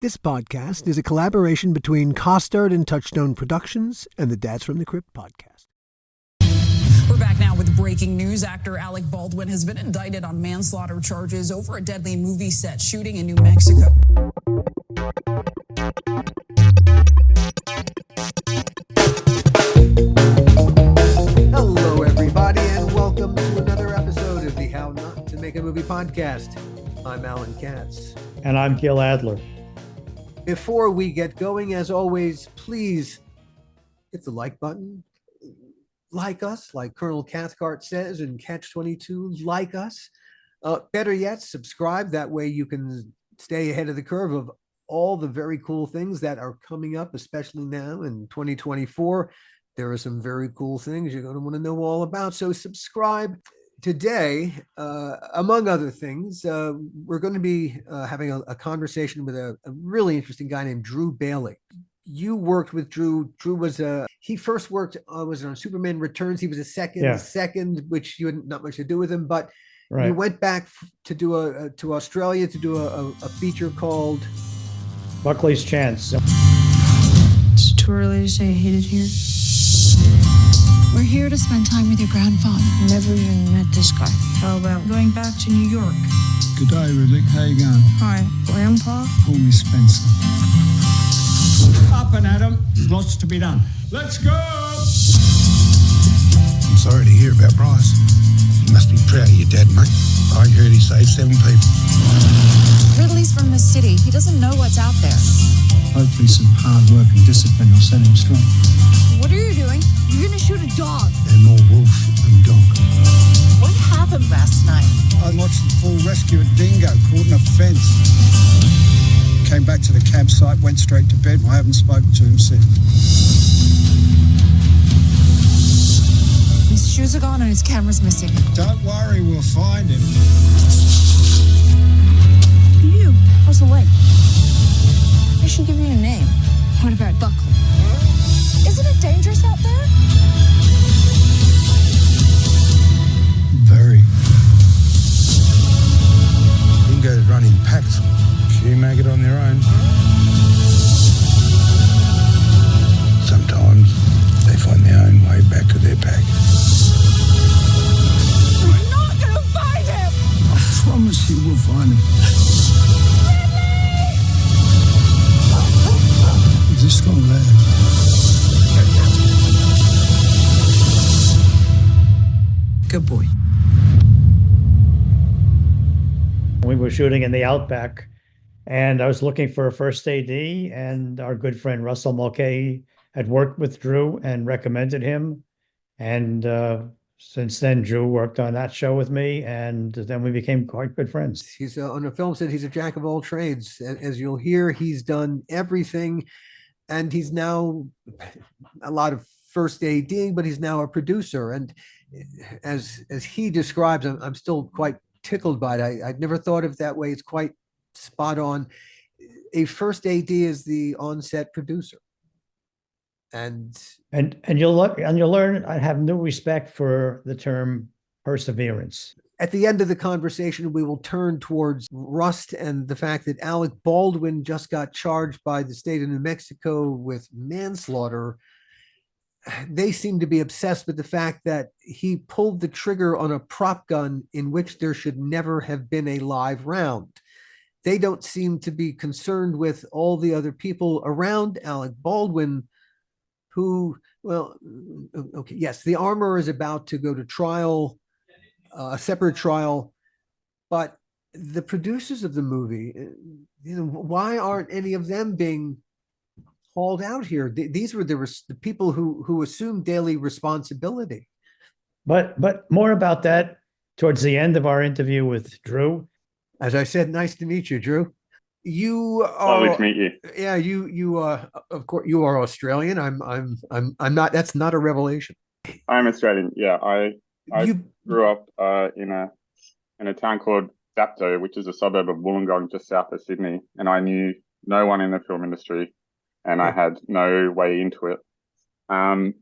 This podcast is a collaboration between Costard and Touchstone Productions and the Dads from the Crypt podcast. We're back now with breaking news. Actor Alec Baldwin has been indicted on manslaughter charges over a deadly movie set shooting in New Mexico. Hello, everybody, and welcome to another episode of the How Not to Make a Movie podcast. I'm Alan Katz. And I'm Gil Adler. Before we get going, as always, please hit the like button. Like us, like Colonel Cathcart says in Catch-22, like us. Better yet, subscribe. That way you can stay ahead of the curve of all the very cool things that are coming up, especially now in 2024. There are some very cool things you're going to want to know all about. So subscribe. Today, among other things, we're going to be having a conversation with a really interesting guy named Drew Bailey. You worked with Drew. Drew was he first worked was on Superman Returns. He was a second, which you had not much to do with him, but you went back to do to Australia to do a feature called Buckley's Chance. It's too early to say I hate it here. We're here to spend time with your grandfather. Never even met this guy. How about going back to New York? Good day, Riddick. How you going? Hi, Grandpa. Call me Spencer. Up and Adam, lots to be done. Let's go! I'm sorry to hear about Bryce. You must be proud of your dad, mate. I heard he saved 7 people. Ridley's from the city. He doesn't know what's out there. Hopefully some hard work and discipline will set him straight. What are you doing? You're gonna shoot a dog. And more wolf than dog. What happened last night? I watched the full rescue of Dingo caught in a fence. Came back to the campsite, went straight to bed. I haven't spoken to him since. His shoes are gone and his camera's missing. Don't worry, we'll find him. You? How's the leg? I should give you a name. What about Buckley? Isn't it dangerous out there? Very. Dingoes run in packs. Few make it on their own. Sometimes they find their own way back to their pack. We're not gonna find him! I promise you we'll find him. He's a strong lad. Good boy. We were shooting in the Outback, and I was looking for a first AD, and our good friend Russell Mulcahy had worked with Drew and recommended him. And since then, Drew worked on that show with me, and then we became quite good friends. he's on a film set. He's a jack of all trades. As you'll hear, he's done everything, and he's now a lot of first AD, but he's now a producer. And as he describes, I'm still quite tickled by it. I'd never thought of it that way. It's quite spot on. A first AD is the on-set producer, and you'll learn. I have new respect for the term perseverance. at the end of the conversation, we will turn towards Rust and the fact that Alec Baldwin just got charged by the state of New Mexico with manslaughter. They seem to be obsessed with the fact that he pulled the trigger on a prop gun in which there should never have been a live round. They don't seem to be concerned with all the other people around Alec Baldwin who, well, okay, yes, the armorer is about to go to trial, a separate trial, but the producers of the movie, why aren't any of them being hauled out here? These were the people who assumed daily responsibility. But more about that towards the end of our interview with Drew. As I said, nice to meet you, Drew. You are lovely to meet you. Yeah, you of course you are Australian. I'm not. That's not a revelation. I'm Australian. Yeah, I grew up in a town called Dapto, which is a suburb of Wollongong, just south of Sydney, and I knew no one in the film industry, and I had no way into it. And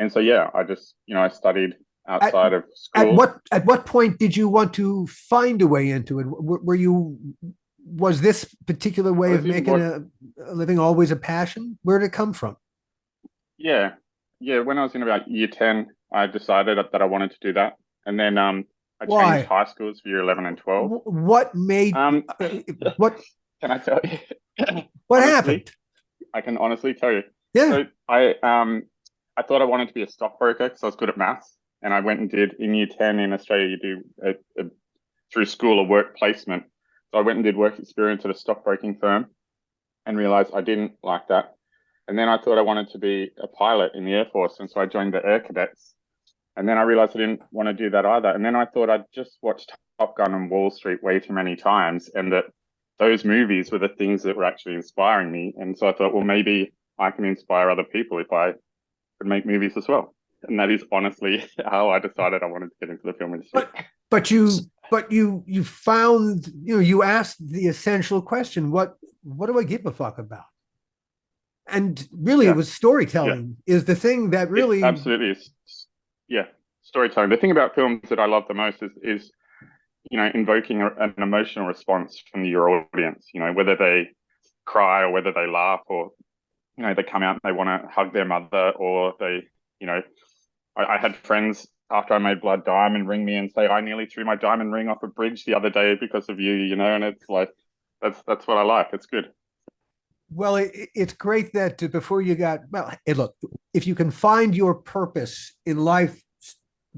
so yeah, I just I studied outside of school. At what point did you want to find a way into it? Were you Was this particular way of making a living always a passion? Where did it come from? Yeah. When I was in about year 10, I decided that I wanted to do that. And then I Why? changed high schools for year 11 and 12. What made what can I tell you? What honestly, happened? I can honestly tell you. Yeah. So I thought I wanted to be a stockbroker because I was good at maths. And I went and did in year 10 in Australia, you do through school a work placement. So I went and did work experience at a stockbroking firm and realized I didn't like that. And then I thought I wanted to be a pilot in the Air Force. And so I joined the Air Cadets. And then I realized I didn't want to do that either. And then I thought I'd just watched Top Gun and Wall Street way too many times, and that those movies were the things that were actually inspiring me. And so I thought, well, maybe I can inspire other people if I could make movies as well. And that is honestly how I decided I wanted to get into the film industry. But you found, you asked the essential question, what do I give a fuck about? And really, it was storytelling is the thing that really it absolutely is. Yeah, storytelling. The thing about films that I love the most is invoking an emotional response from your audience. Whether they cry or whether they laugh, or they come out and they want to hug their mother, or they, I had friends after I made Blood Diamond ring me and say, I nearly threw my diamond ring off a bridge the other day because of you, and it's like, that's what I like. It's good. Well, it's great that before you got, hey, look, if you can find your purpose in life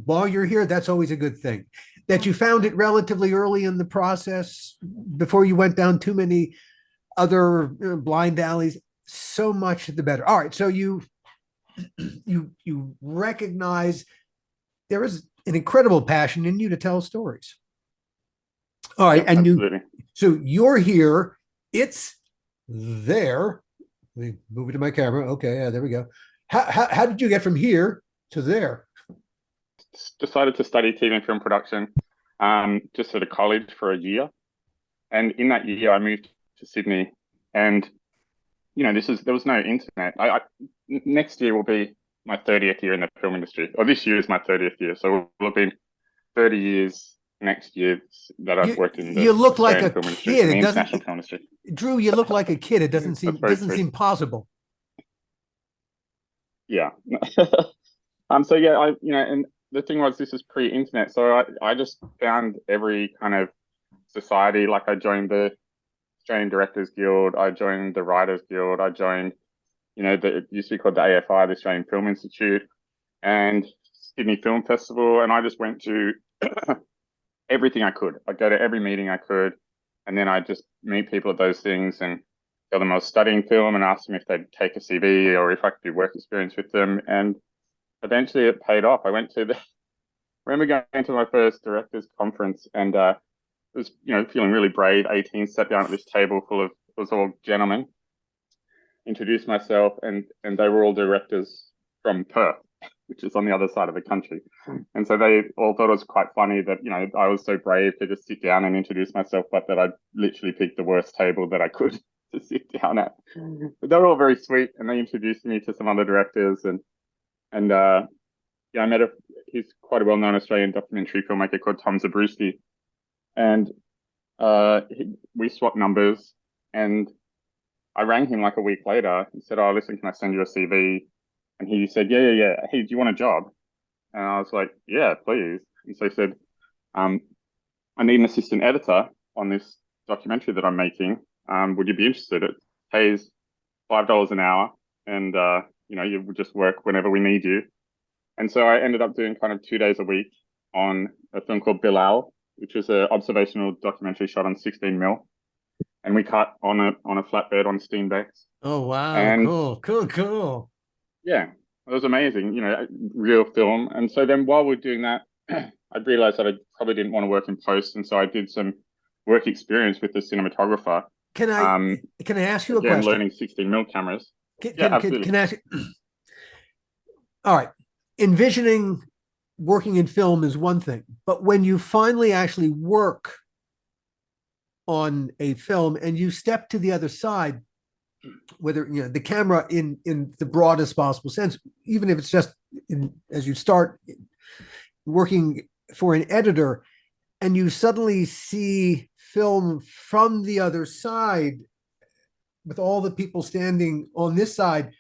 while you're here, that's always a good thing. That you found it relatively early in the process before you went down too many other blind alleys, so much the better. All right. So you recognize there is an incredible passion in you to tell stories. All right. And absolutely. So you're here. It's there. Let me move it to my camera. Okay. Yeah, there we go. How did you get from here to there? Decided to study TV and film production just at a college for a year. And in that year, I moved to Sydney. And, there was no internet. Next year will be my 30th year in the film industry. Or this year is my 30th year. So it will have been 30 years next year that I've worked in the you look like a film kid. Industry, the international film industry. Drew, you look like a kid. It doesn't seem possible. Yeah. So yeah, and the thing was, this is pre-internet, so I just found every kind of society. Like I joined the Australian Directors Guild, I joined the Writers Guild, I joined, it used to be called the AFI, the Australian Film Institute, and Sydney Film Festival, and I just went to everything I could. I'd go to every meeting I could, and then I'd just meet people at those things and tell them I was studying film and ask them if they'd take a CV or if I could do work experience with them. And eventually it paid off. I remember going to my first directors conference and was, feeling really brave, 18, sat down at this table full of, it was all gentlemen, introduced myself, and they were all directors from Perth, which is on the other side of the country. And so they all thought it was quite funny that, I was so brave to just sit down and introduce myself, but that I literally picked the worst table that I could to sit down at. But they were all very sweet, and they introduced me to some other directors, and I met he's quite a well-known Australian documentary filmmaker called Tom Zabruski, and we swapped numbers, and I rang him like a week later and said, oh, listen, can I send you a CV? And he said, yeah. Hey, do you want a job? And I was like, yeah, please. And so he said, I need an assistant editor on this documentary that I'm making. Would you be interested? It pays $5 an hour, and you would just work whenever we need you. And so I ended up doing kind of 2 days a week on a film called Bilal, which was an observational documentary shot on 16mm. And we cut on a flatbed on steam decks. Oh, wow. And cool. Yeah, it was amazing, real film. And so then while we're doing that, I realized that I probably didn't want to work in post. And so I did some work experience with the cinematographer. Can I ask you a question? Learning 16mm cameras. Absolutely. Can I ask you? All right. Envisioning working in film is one thing, but when you finally actually work on a film and you step to the other side, whether the camera in the broadest possible sense, even if it's just as you start working for an editor and you suddenly see film from the other side, with all the people standing on this side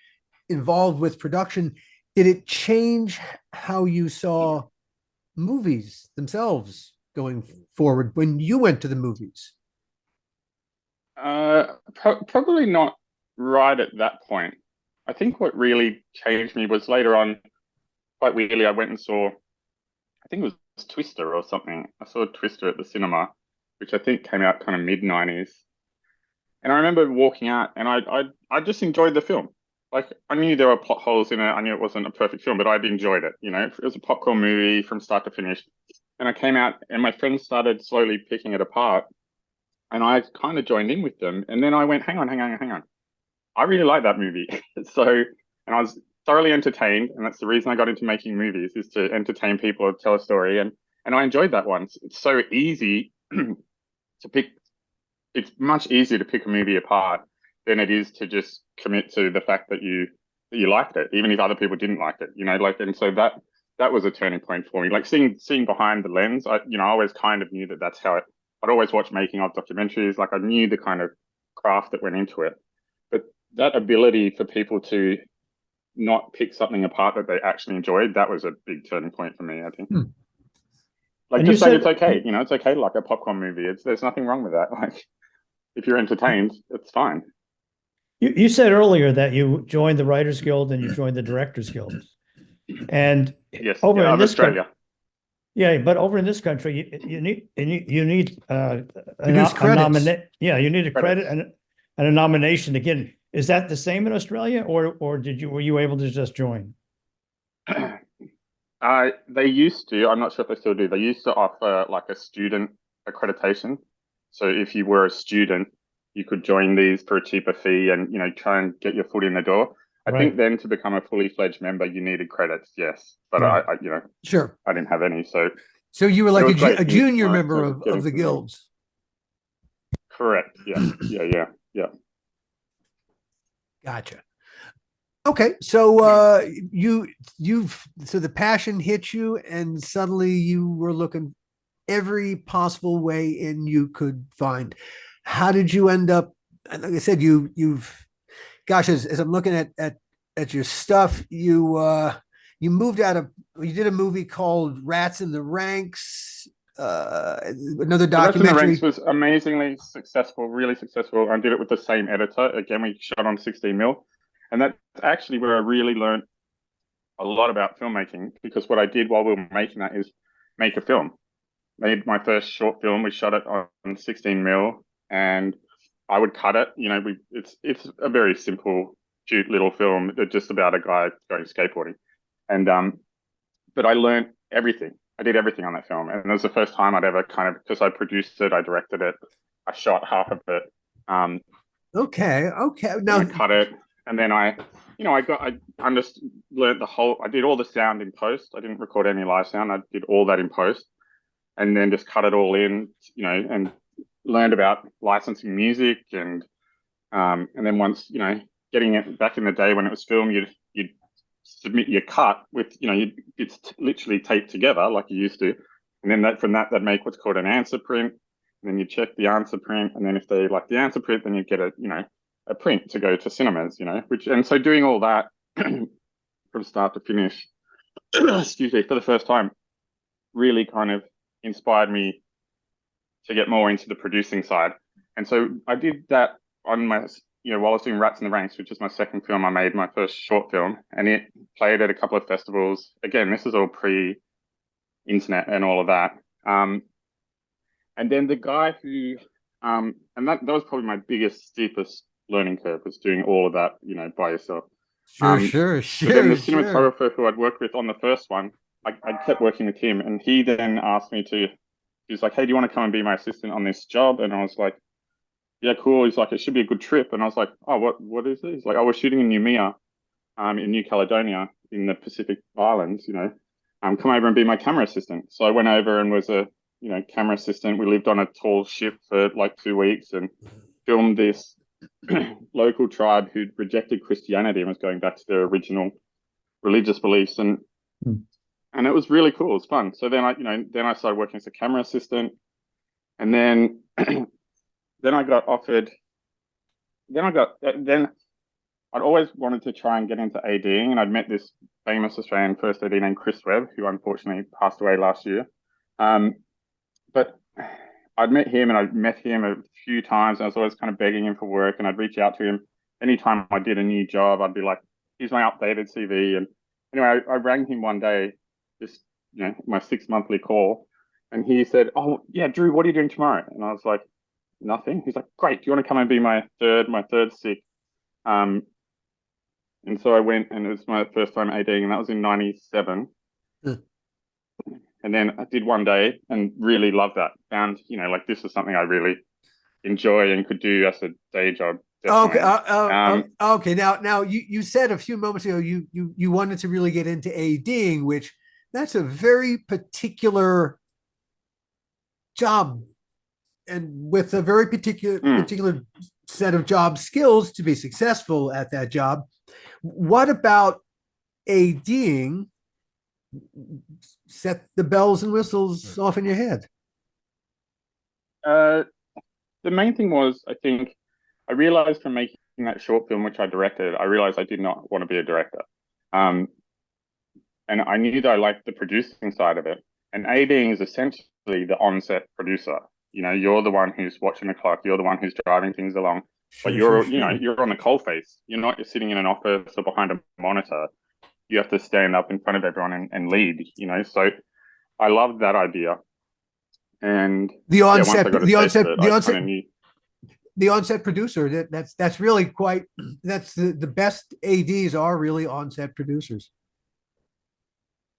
involved with production, did it change how you saw movies themselves going forward when you went to the movies? Probably not right at that point. I think what really changed me was later on, quite weirdly, I went and saw, I think it was Twister or something. I saw Twister at the cinema, which I think came out kind of mid-90s. And I remember walking out and I just enjoyed the film. Like, I knew there were plot holes in it. I knew it wasn't a perfect film, but I'd enjoyed it. You know, it was a popcorn movie from start to finish. And I came out and my friends started slowly picking it apart. And I kind of joined in with them. And then I went, hang on. I really like that movie. And I was thoroughly entertained. And that's the reason I got into making movies, is to entertain people, tell a story. And I enjoyed that one. It's so easy to pick. It's much easier to pick a movie apart than it is to just commit to the fact that you liked it, even if other people didn't like it, you know, like, and so that was a turning point for me. Like seeing behind the lens, I always kind of knew that that's how I'd always watch making of documentaries. Like, I knew the kind of craft that went into it, but that ability for people to not pick something apart that they actually enjoyed, that was a big turning point for me, I think. Like, and just saying it's okay, you know, it's okay to like a popcorn movie. There's nothing wrong with that. Like, if you're entertained, it's fine. You said earlier that you joined the Writers Guild and you joined the Directors Guild, and yes, over in this Australia. Yeah, but over in this country, you need a you need a credit and a nomination to get. Is that the same in Australia, or were you able to just join? They used to. I'm not sure if they still do. They used to offer like a student accreditation. So if you were a student, you could join these for a cheaper fee and, you know, try and get your foot in the door. I think then to become a fully fledged member, you needed credits, yes. But I you know, sure, I didn't have any. So you were like a junior member of the guilds. Correct. Yeah. Yeah. Gotcha. Okay, so so the passion hit you, and suddenly you were looking every possible way in you could find. How did you end up? Like I said, gosh, as I'm looking at your stuff, you moved out of. You did a movie called Rats in the Ranks. Another documentary. Rats in the Ranks was amazingly successful, really successful. I did it with the same editor. Again, we shot on 16mm. And that's actually where I really learned a lot about filmmaking, because what I did while we were making that is make a film. Made my first short film. We shot it on 16mm, and I would cut it. You know, it's a very simple, cute little film, just about a guy going skateboarding. And but I learned everything. I did everything on that film, and it was the first time I'd ever kind of, because I produced it, I directed it, I shot half of it. Okay. Now I cut it. And then I learned I did all the sound in post. I didn't record any live sound. I did all that in post, and then just cut it all in, you know, and learned about licensing music. And then once, you know, getting it back in the day when it was filmed, you'd submit your cut with, you know, it's literally taped together like you used to. And then from that, they'd make what's called an answer print. And then you check the answer print. And then if they like the answer print, then you get a print to go to cinemas, you know, and so doing all that from start to finish, excuse me, for the first time, really kind of inspired me to get more into the producing side. And so I did that on my, you know, while I was doing Rats in the Ranks, which is my second film I made, my first short film, and it played at a couple of festivals. Again, this is all pre-internet and all of that. And then the guy who, and that was probably my biggest, steepest learning curve, was doing all of that, you know, by yourself. Sure. But then the cinematographer who I'd worked with on the first one, I kept working with him, and he then asked me he's like, hey, do you want to come and be my assistant on this job? And I was like, yeah, cool. He's like, it should be a good trip. And I was like, oh, what is it? He's like, oh, we're shooting in Noumea, in New Caledonia, in the Pacific Islands, you know, come over and be my camera assistant. So I went over and was a, you know, camera assistant. We lived on a tall ship for like 2 weeks and filmed this local tribe who'd rejected Christianity and was going back to their original religious beliefs, and it was really cool. It was fun. So then I started working as a camera assistant, And then then I got offered. Then I'd always wanted to try and get into ADing, and I'd met this famous Australian first AD named Chris Webb, who unfortunately passed away last year. But I'd met him, and I'd met him a few times, and I was always kind of begging him for work, and I'd reach out to him anytime I did a new job. I'd be like, "Here's my updated CV." And anyway, I rang him one day, just my 6 monthly call, and he said, "Oh yeah, Drew, what are you doing tomorrow?" And I was like, "Nothing." He's like, "Great, do you want to come and be my third sick?" And so I went, and it was my first time ADing, and that was in '97. And then I did one day and really loved that. Found, like this is something I really enjoy and could do as a day job. Okay. Okay. Now you said a few moments ago you wanted to really get into ADing, which that's a very particular job, and with a very particular set of job skills to be successful at that job. What about ADing set the bells and whistles off in your head? The main thing was, I think, I realized from making that short film, which I directed, I realized I did not want to be a director. And I knew that I liked the producing side of it. And ADing is essentially the on-set producer. You're the one who's watching the clock. You're the one who's driving things along. But you're on the coalface. You're not sitting in an office or behind a monitor. You have to stand up in front of everyone and lead. So I loved that idea. And the onset producer. That's really quite. That's the best ADs are really onset producers.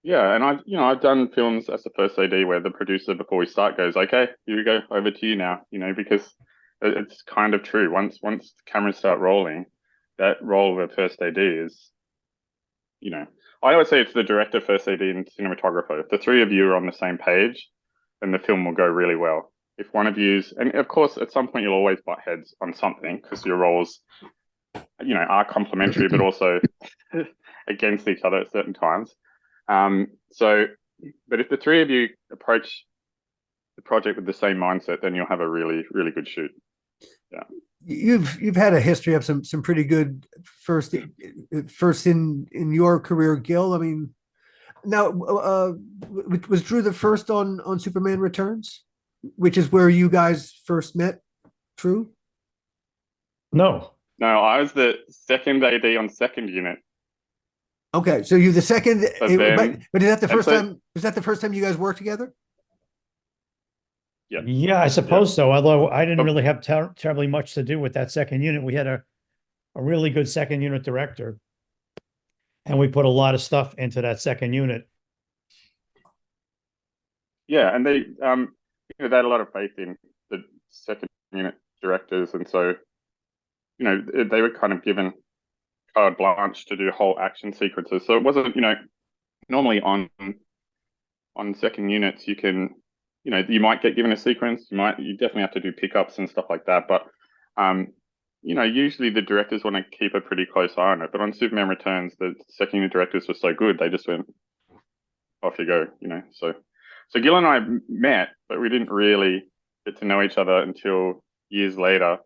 Yeah, and I've done films as the first AD where the producer before we start goes, "Okay, here we go, over to you now," because it's kind of true. Once the cameras start rolling, that role of a first AD is, I always say it's the director, first AD, and cinematographer. If the three of you are on the same page, then the film will go really well. If one of you's, and of course, at some point you'll always butt heads on something because your roles, are complementary, but also against each other at certain times. But if the three of you approach the project with the same mindset, then you'll have a really, really good shoot. Yeah. You've had a history of some pretty good first in your career, Gil. I mean, now was Drew the first on Superman Returns, which is where you guys first met? Drew? No, I was the second AD on second unit. Okay, so you're the second, but is that the first time? Is that the first time you guys worked together? Yeah, I suppose so. Although I didn't really have terribly much to do with that second unit. We had a really good second unit director, and we put a lot of stuff into that second unit. Yeah, and they they had a lot of faith in the second unit directors, and so they were kind of given carte blanche to do whole action sequences. So it wasn't normally on second units you can. You might get given a sequence. You definitely have to do pickups and stuff like that. But, usually the directors want to keep a pretty close eye on it. But on Superman Returns, the second unit directors were so good, they just went, off you go, So Gil and I met, but we didn't really get to know each other until years later.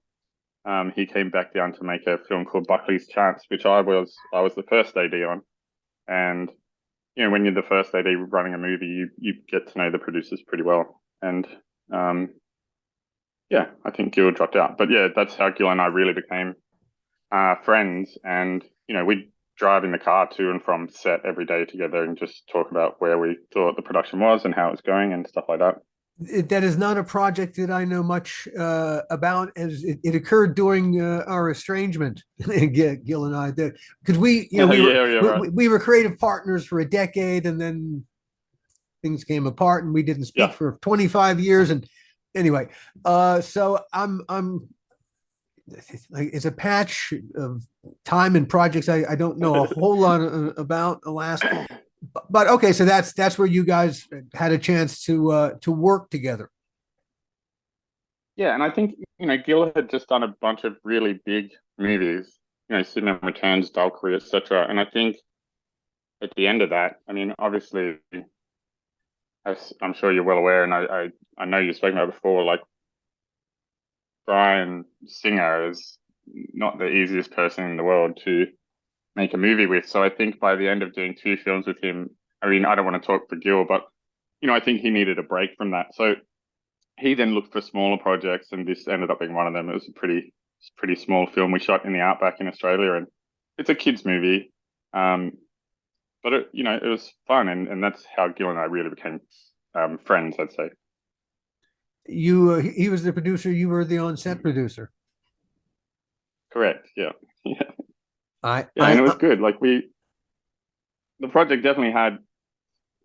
He came back down to make a film called Buckley's Chance, which I was the first AD on. And when you're the first AD running a movie, you get to know the producers pretty well. And I think Gil dropped out. But yeah, that's how Gil and I really became friends. And, we'd drive in the car to and from set every day together and just talk about where we thought the production was and how it was going and stuff like that. That is not a project that I know much about, as it occurred during our estrangement. Gil and I did, because we were creative partners for a decade, and then things came apart, and we didn't speak for 25 years. And anyway, so I'm it's a patch of time and projects I don't know a whole lot about, alas. But okay, so that's where you guys had a chance to work together. Yeah, and I think Gil had just done a bunch of really big movies, Superman Returns, Valkyrie, etc. And I think at the end of that, I mean, obviously, as I'm sure you're well aware, and I know you've spoken about before, like Bryan Singer is not the easiest person in the world to make a movie with. So I think by the end of doing 2 films with him, I mean, I don't want to talk for Gil, but I think he needed a break from that. So he then looked for smaller projects, and this ended up being one of them. It was a pretty small film we shot in the outback in Australia, and it's a kids movie. But it was fun, and that's how Gil and I really became friends, I'd say. He was the producer, you were the on-set producer. Correct. Yeah. Yeah. And it was good. Like the project definitely had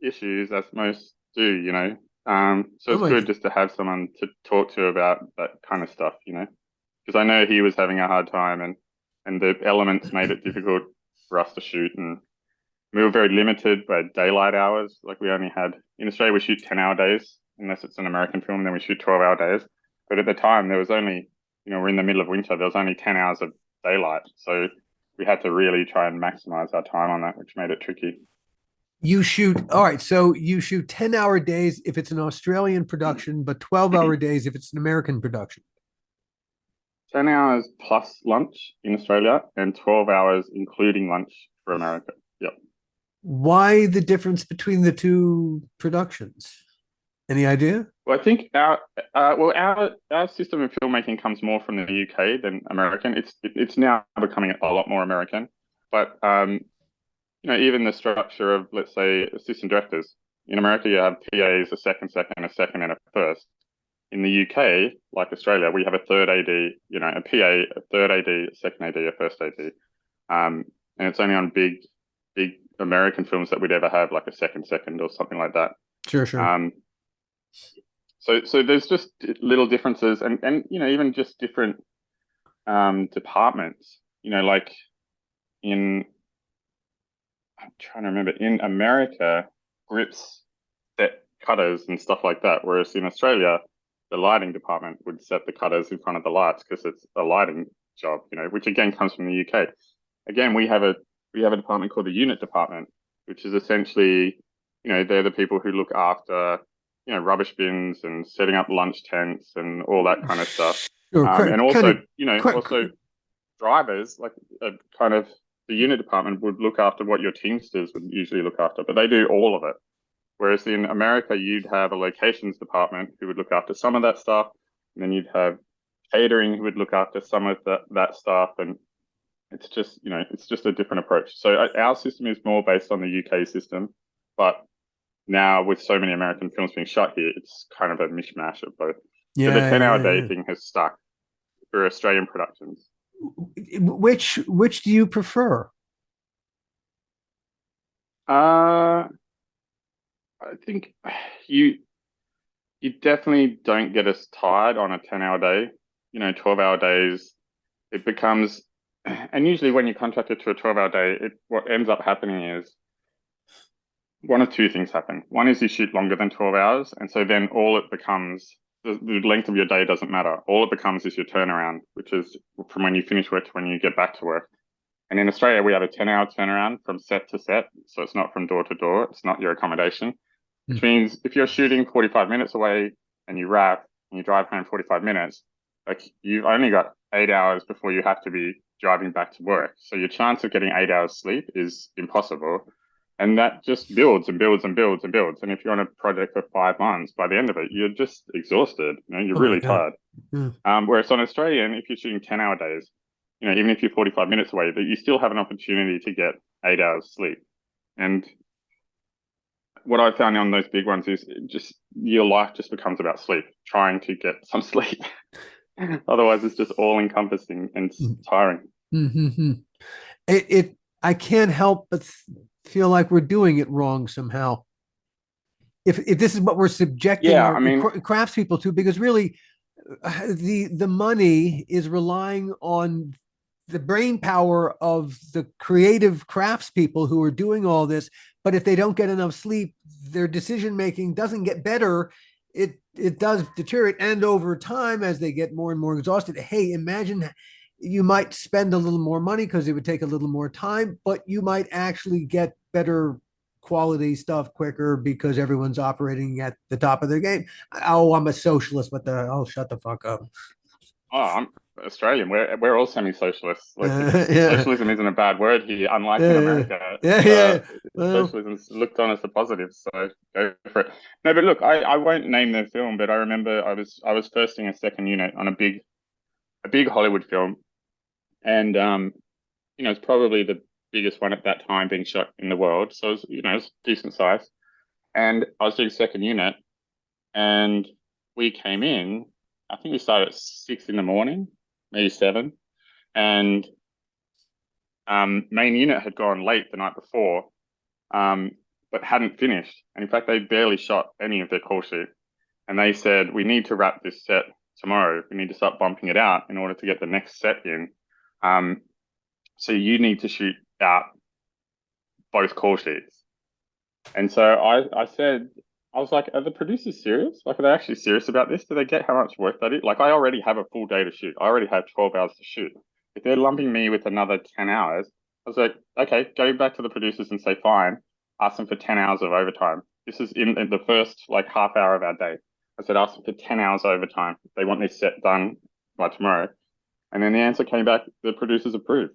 issues, as most do, so it's good just to have someone to talk to about that kind of stuff, because I know he was having a hard time, and the elements made it difficult for us to shoot, and we were very limited by daylight hours. Like we only had, in Australia, we shoot 10-hour days, unless it's an American film, then we shoot 12-hour days. But at the time, there was only, we're in the middle of winter, there was only 10 hours of daylight. So we had to really try and maximize our time on that, which made it tricky. All right, so you shoot 10-hour days if it's an Australian production, but 12-hour days if it's an American production. 10 hours plus lunch in Australia, and 12 hours including lunch for America. Yep. Why the difference between the two productions? Any idea? Well, I think our system of filmmaking comes more from the UK than American. It's now becoming a lot more American, but even the structure of, let's say, assistant directors in America, you have PAs, a second, and a first. In the UK, like Australia, we have a third AD, a PA, a third AD, a second AD, a first AD, and it's only on big American films that we'd ever have like a second or something like that. Sure. So there's just little differences, and even just different departments. Like I'm trying to remember, in America, grips set cutters and stuff like that, whereas in Australia, the lighting department would set the cutters in front of the lights because it's a lighting job, which again comes from the UK. Again, we have a department called the unit department, which is essentially, they're the people who look after, rubbish bins and setting up lunch tents and all that kind of stuff. Sure, and also, also drivers, like kind of the unit department would look after what your Teamsters would usually look after, but they do all of it. Whereas in America, you'd have a locations department who would look after some of that stuff, and then you'd have catering who would look after some of that stuff, and it's just a different approach. So our system is more based on the UK system, but now with so many American films being shot here, it's kind of a mishmash of both. So the 10-hour day thing has stuck for Australian productions. Which do you prefer? I think you definitely don't get us tired on a 10-hour day. 12-hour days, it becomes, and usually when you contract it to a 12-hour day, what ends up happening is one of two things happen. One is you shoot longer than 12 hours, and so then all it becomes, the length of your day doesn't matter. All it becomes is your turnaround, which is from when you finish work to when you get back to work. And in Australia, we have a 10-hour turnaround from set to set, so it's not from door to door. It's not your accommodation, which means if you're shooting 45 minutes away and you wrap and you drive home 45 minutes, like you've only got 8 hours before you have to be driving back to work. So your chance of getting 8 hours sleep is impossible. And that just builds and builds and builds and builds. And if you're on a project for 5 months, by the end of it, you're just exhausted. You're really tired. Whereas on Australian, if you're shooting 10-hour days, even if you're 45 minutes away, that you still have an opportunity to get 8 hours sleep. And what I found on those big ones is just your life just becomes about sleep, trying to get some sleep. Otherwise, it's just all encompassing and tiring. I can't help but feel like we're doing it wrong somehow. If this is what we're subjecting our craftspeople to, because really the money is relying on the brain power of the creative craftspeople who are doing all this. But if they don't get enough sleep, their decision making doesn't get better. It does deteriorate, and over time, as they get more and more exhausted, hey, imagine you might spend a little more money because it would take a little more time, but you might actually get better quality stuff quicker because everyone's operating at the top of their game. Oh, I'm a socialist, but shut the fuck up. Oh, I'm Australian. We're all semi-socialists. Like Yeah. socialism isn't a bad word here, unlike in Yeah. America. Yeah. Yeah. Well, Socialism's looked on as a positive, so go for it. No, but look, I won't name the film, but I remember I was firsting a second unit on a big Hollywood film, and it's probably the biggest one at that time being shot in the world. So it's decent size. And I was doing second unit, and we came in. I think we started at 6 in the morning, maybe 7, and main unit had gone late the night before, but hadn't finished. And in fact, they barely shot any of their call sheet. And they said, we need to wrap this set tomorrow. We need to start bumping it out in order to get the next set in. So you need to shoot out both call sheets. And so I said, I was like, are the producers serious? Like, are they actually serious about this? Do they get how much work they do? Like, I already have a full day to shoot. I already have 12 hours to shoot. If they're lumping me with another 10 hours, I was like, okay, go back to the producers and say, fine, ask them for 10 hours of overtime. This is in the first like half hour of our day. I said, ask them for 10 hours overtime. They want this set done by tomorrow. And then the answer came back, the producers approved.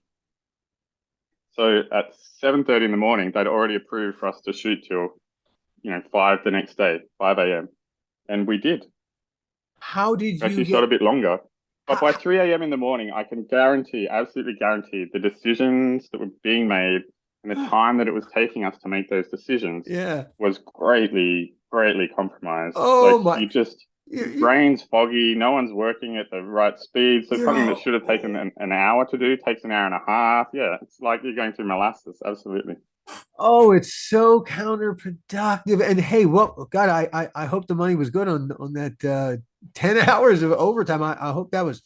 So at 7:30 in the morning, they'd already approved for us to shoot till 5 the next day, 5 a.m. And we did. how did you Actually shot a bit longer. But by 3 a.m. in the morning, I can guarantee, absolutely guarantee, the decisions that were being made and the time that it was taking us to make those decisions was greatly, greatly compromised. Oh like, my! your brain's foggy. No one's working at the right speed. So something that should have taken an hour to do takes an hour and a half. Yeah, it's like you're going through molasses. Absolutely. Oh, it's so counterproductive. And hey, well, God, I hope the money was good on that 10 hours of overtime. I hope that was.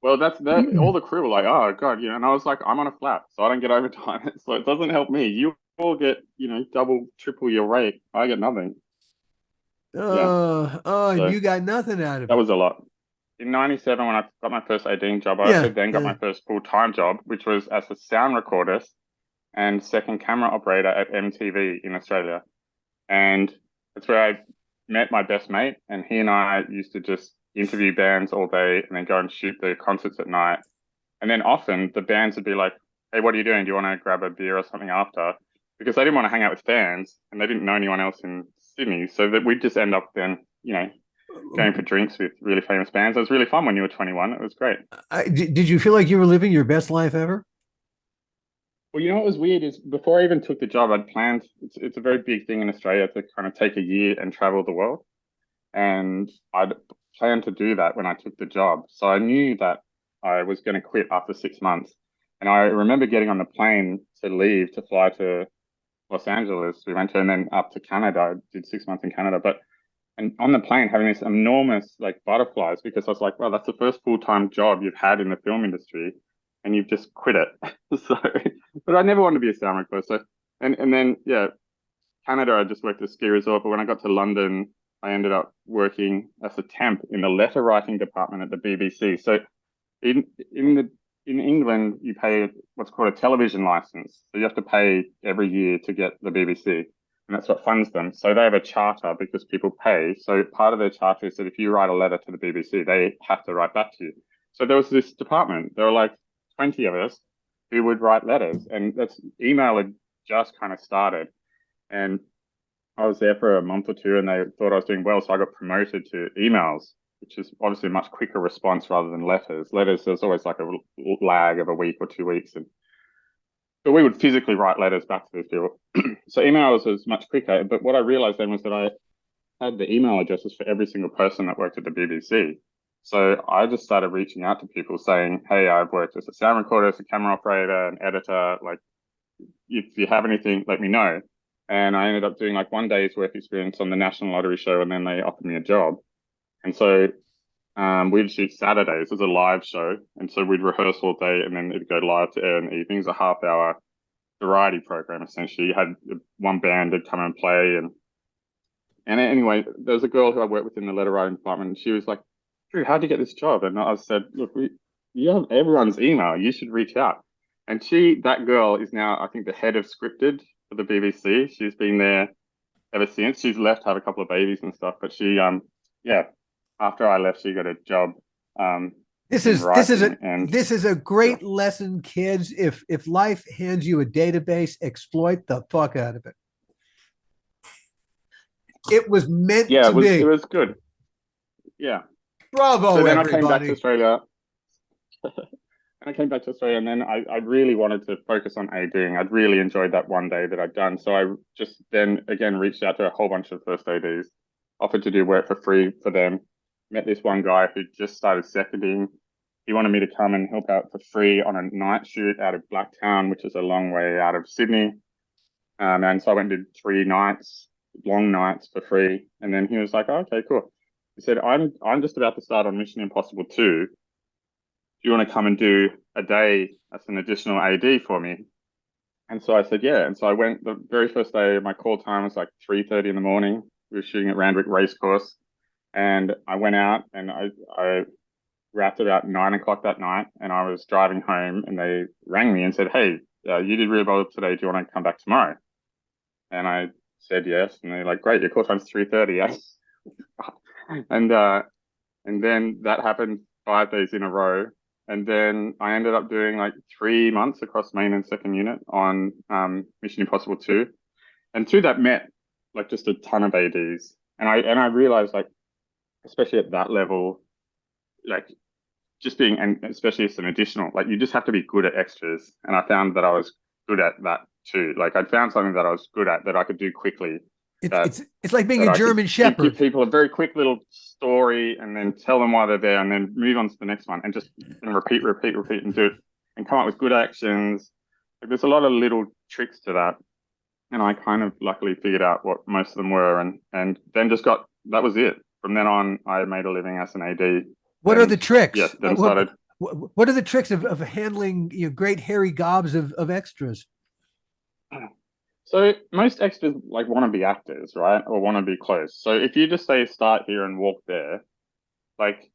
Well, that's that. All the crew were like, "Oh God," and I was like, "I'm on a flat, so I don't get overtime, so it doesn't help me. You all get, double, triple your rate. I get nothing." And So you got nothing out of that it. was a lot. In '97, when I got my first ADing job, I Yeah, also then got yeah. my first full-time job, which was as a sound recordist and second camera operator at MTV in Australia. And that's where I met my best mate, and he and I used to just interview bands all day and then go and shoot the concerts at night. And then often the bands would be like, "Hey, what are you doing? Do you want to grab a beer or something after?" Because they didn't want to hang out with fans and they didn't know anyone else in Sydney. So that we'd just end up then, going for drinks with really famous bands. It was really fun when you were 21. It was great. Did you feel like you were living your best life ever? Well, what was weird is before I even took the job, I'd planned, it's a very big thing in Australia to kind of take a year and travel the world. And I'd planned to do that when I took the job. So I knew that I was going to quit after 6 months. And I remember getting on the plane to leave to fly to Los Angeles. We went to, and then up to Canada. I did 6 months in Canada. And on the plane having this enormous like butterflies, because I was like, well, that's the first full-time job you've had in the film industry and you've just quit it. So, but I never wanted to be a sound recorder. So, and then, Canada, I just worked at a ski resort. But when I got to London, I ended up working as a temp in the letter writing department at the BBC. So in England, you pay what's called a television license. So you have to pay every year to get the BBC, and that's what funds them. So they have a charter because people pay. So part of their charter is that if you write a letter to the BBC, they have to write back to you. So there was this department. There were like 20 of us who would write letters, and that's email had just kind of started. And I was there for a month or two and they thought I was doing well. So I got promoted to emails, which is obviously a much quicker response rather than letters. Letters, there's always like a lag of a week or 2 weeks. But we would physically write letters back to these people. So emails was much quicker. But what I realized then was that I had the email addresses for every single person that worked at the BBC. So I just started reaching out to people saying, "Hey, I've worked as a sound recorder, as a camera operator, an editor. Like, if you have anything, let me know." And I ended up doing like one day's work experience on the National Lottery show, and then they offered me a job. And so we'd shoot Saturdays as a live show, and so we'd rehearse all day, and then it'd go live to air in the evenings, a half-hour variety program essentially. You had one band that'd come and play, and anyway, there's a girl who I worked with in the letter writing department, and she was like, "Drew, how'd you get this job?" And I said, "Look, you have everyone's email. You should reach out." And that girl is now, I think, the head of scripted for the BBC. She's been there ever since. She's left to have a couple of babies and stuff. But she, after I left, she got a job This in is writing. And this is a great lesson, kids. If life hands you a database, exploit the fuck out of it. It was meant yeah, to be. it was good. Yeah. Bravo, So then everybody. I came back to Australia. And I came back to Australia, and then I really wanted to focus on ADing. I'd really enjoyed that one day that I'd done. So I just then again reached out to a whole bunch of first ADs, offered to do work for free for them. Met this one guy who just started seconding. He wanted me to come and help out for free on a night shoot out of Blacktown, which is a long way out of Sydney. And so I went and did 3 nights, long nights for free. And then he was like, oh, okay, cool. He said, I'm just about to start on Mission Impossible 2. Do you want to come and do a day as an additional AD for me? And so I said, yeah. And so I went the very first day. My call time was like 3:30 in the morning. We were shooting at Randwick Racecourse. And I went out and I wrapped about 9 o'clock that night. And I was driving home and they rang me and said, hey, you did really well today. Do you want to come back tomorrow? And I said yes. And they're like, great, your call time's 3:30. Yes. And then that happened 5 days in a row. And then I ended up doing like 3 months across main and second unit on Mission Impossible 2. And through that met like just a ton of ADs. And I realized like, especially at that level, like just being, and especially as an additional, like you just have to be good at extras. And I found that I was good at that too. Like I found something that I was good at that I could do quickly. It's like being a German Shepherd. Give people a very quick little story and then tell them why they're there and then move on to the next one and just repeat and do it and come up with good actions. Like, there's a lot of little tricks to that. And I kind of luckily figured out what most of them were and then just that was it. From then on, I made a living as an AD. What are the tricks? Yes, then started. What are the tricks of handling great hairy gobs of extras? So most extras like want to be actors, right? Or want to be close. So if you just say start here and walk there, like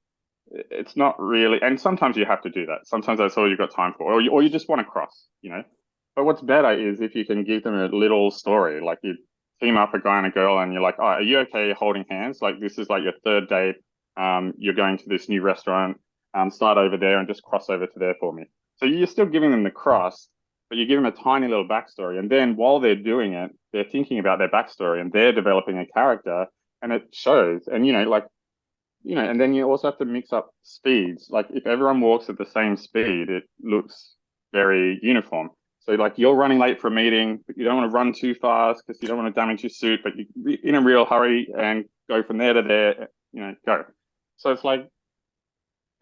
it's not really. And sometimes you have to do that. Sometimes that's all you've got time for, or you just want to cross, But what's better is if you can give them a little story, like you team up a guy and a girl, and you're like, oh, are you okay holding hands? Like this is like your 3rd date. You're going to this new restaurant. Start over there and just cross over to there for me. So you're still giving them the cross. But you give them a tiny little backstory. And then while they're doing it, they're thinking about their backstory and they're developing a character and it shows. And, and then you also have to mix up speeds. Like if everyone walks at the same speed, it looks very uniform. So like you're running late for a meeting, but you don't want to run too fast because you don't want to damage your suit, but you're in a real hurry and go from there to there, go. So it's like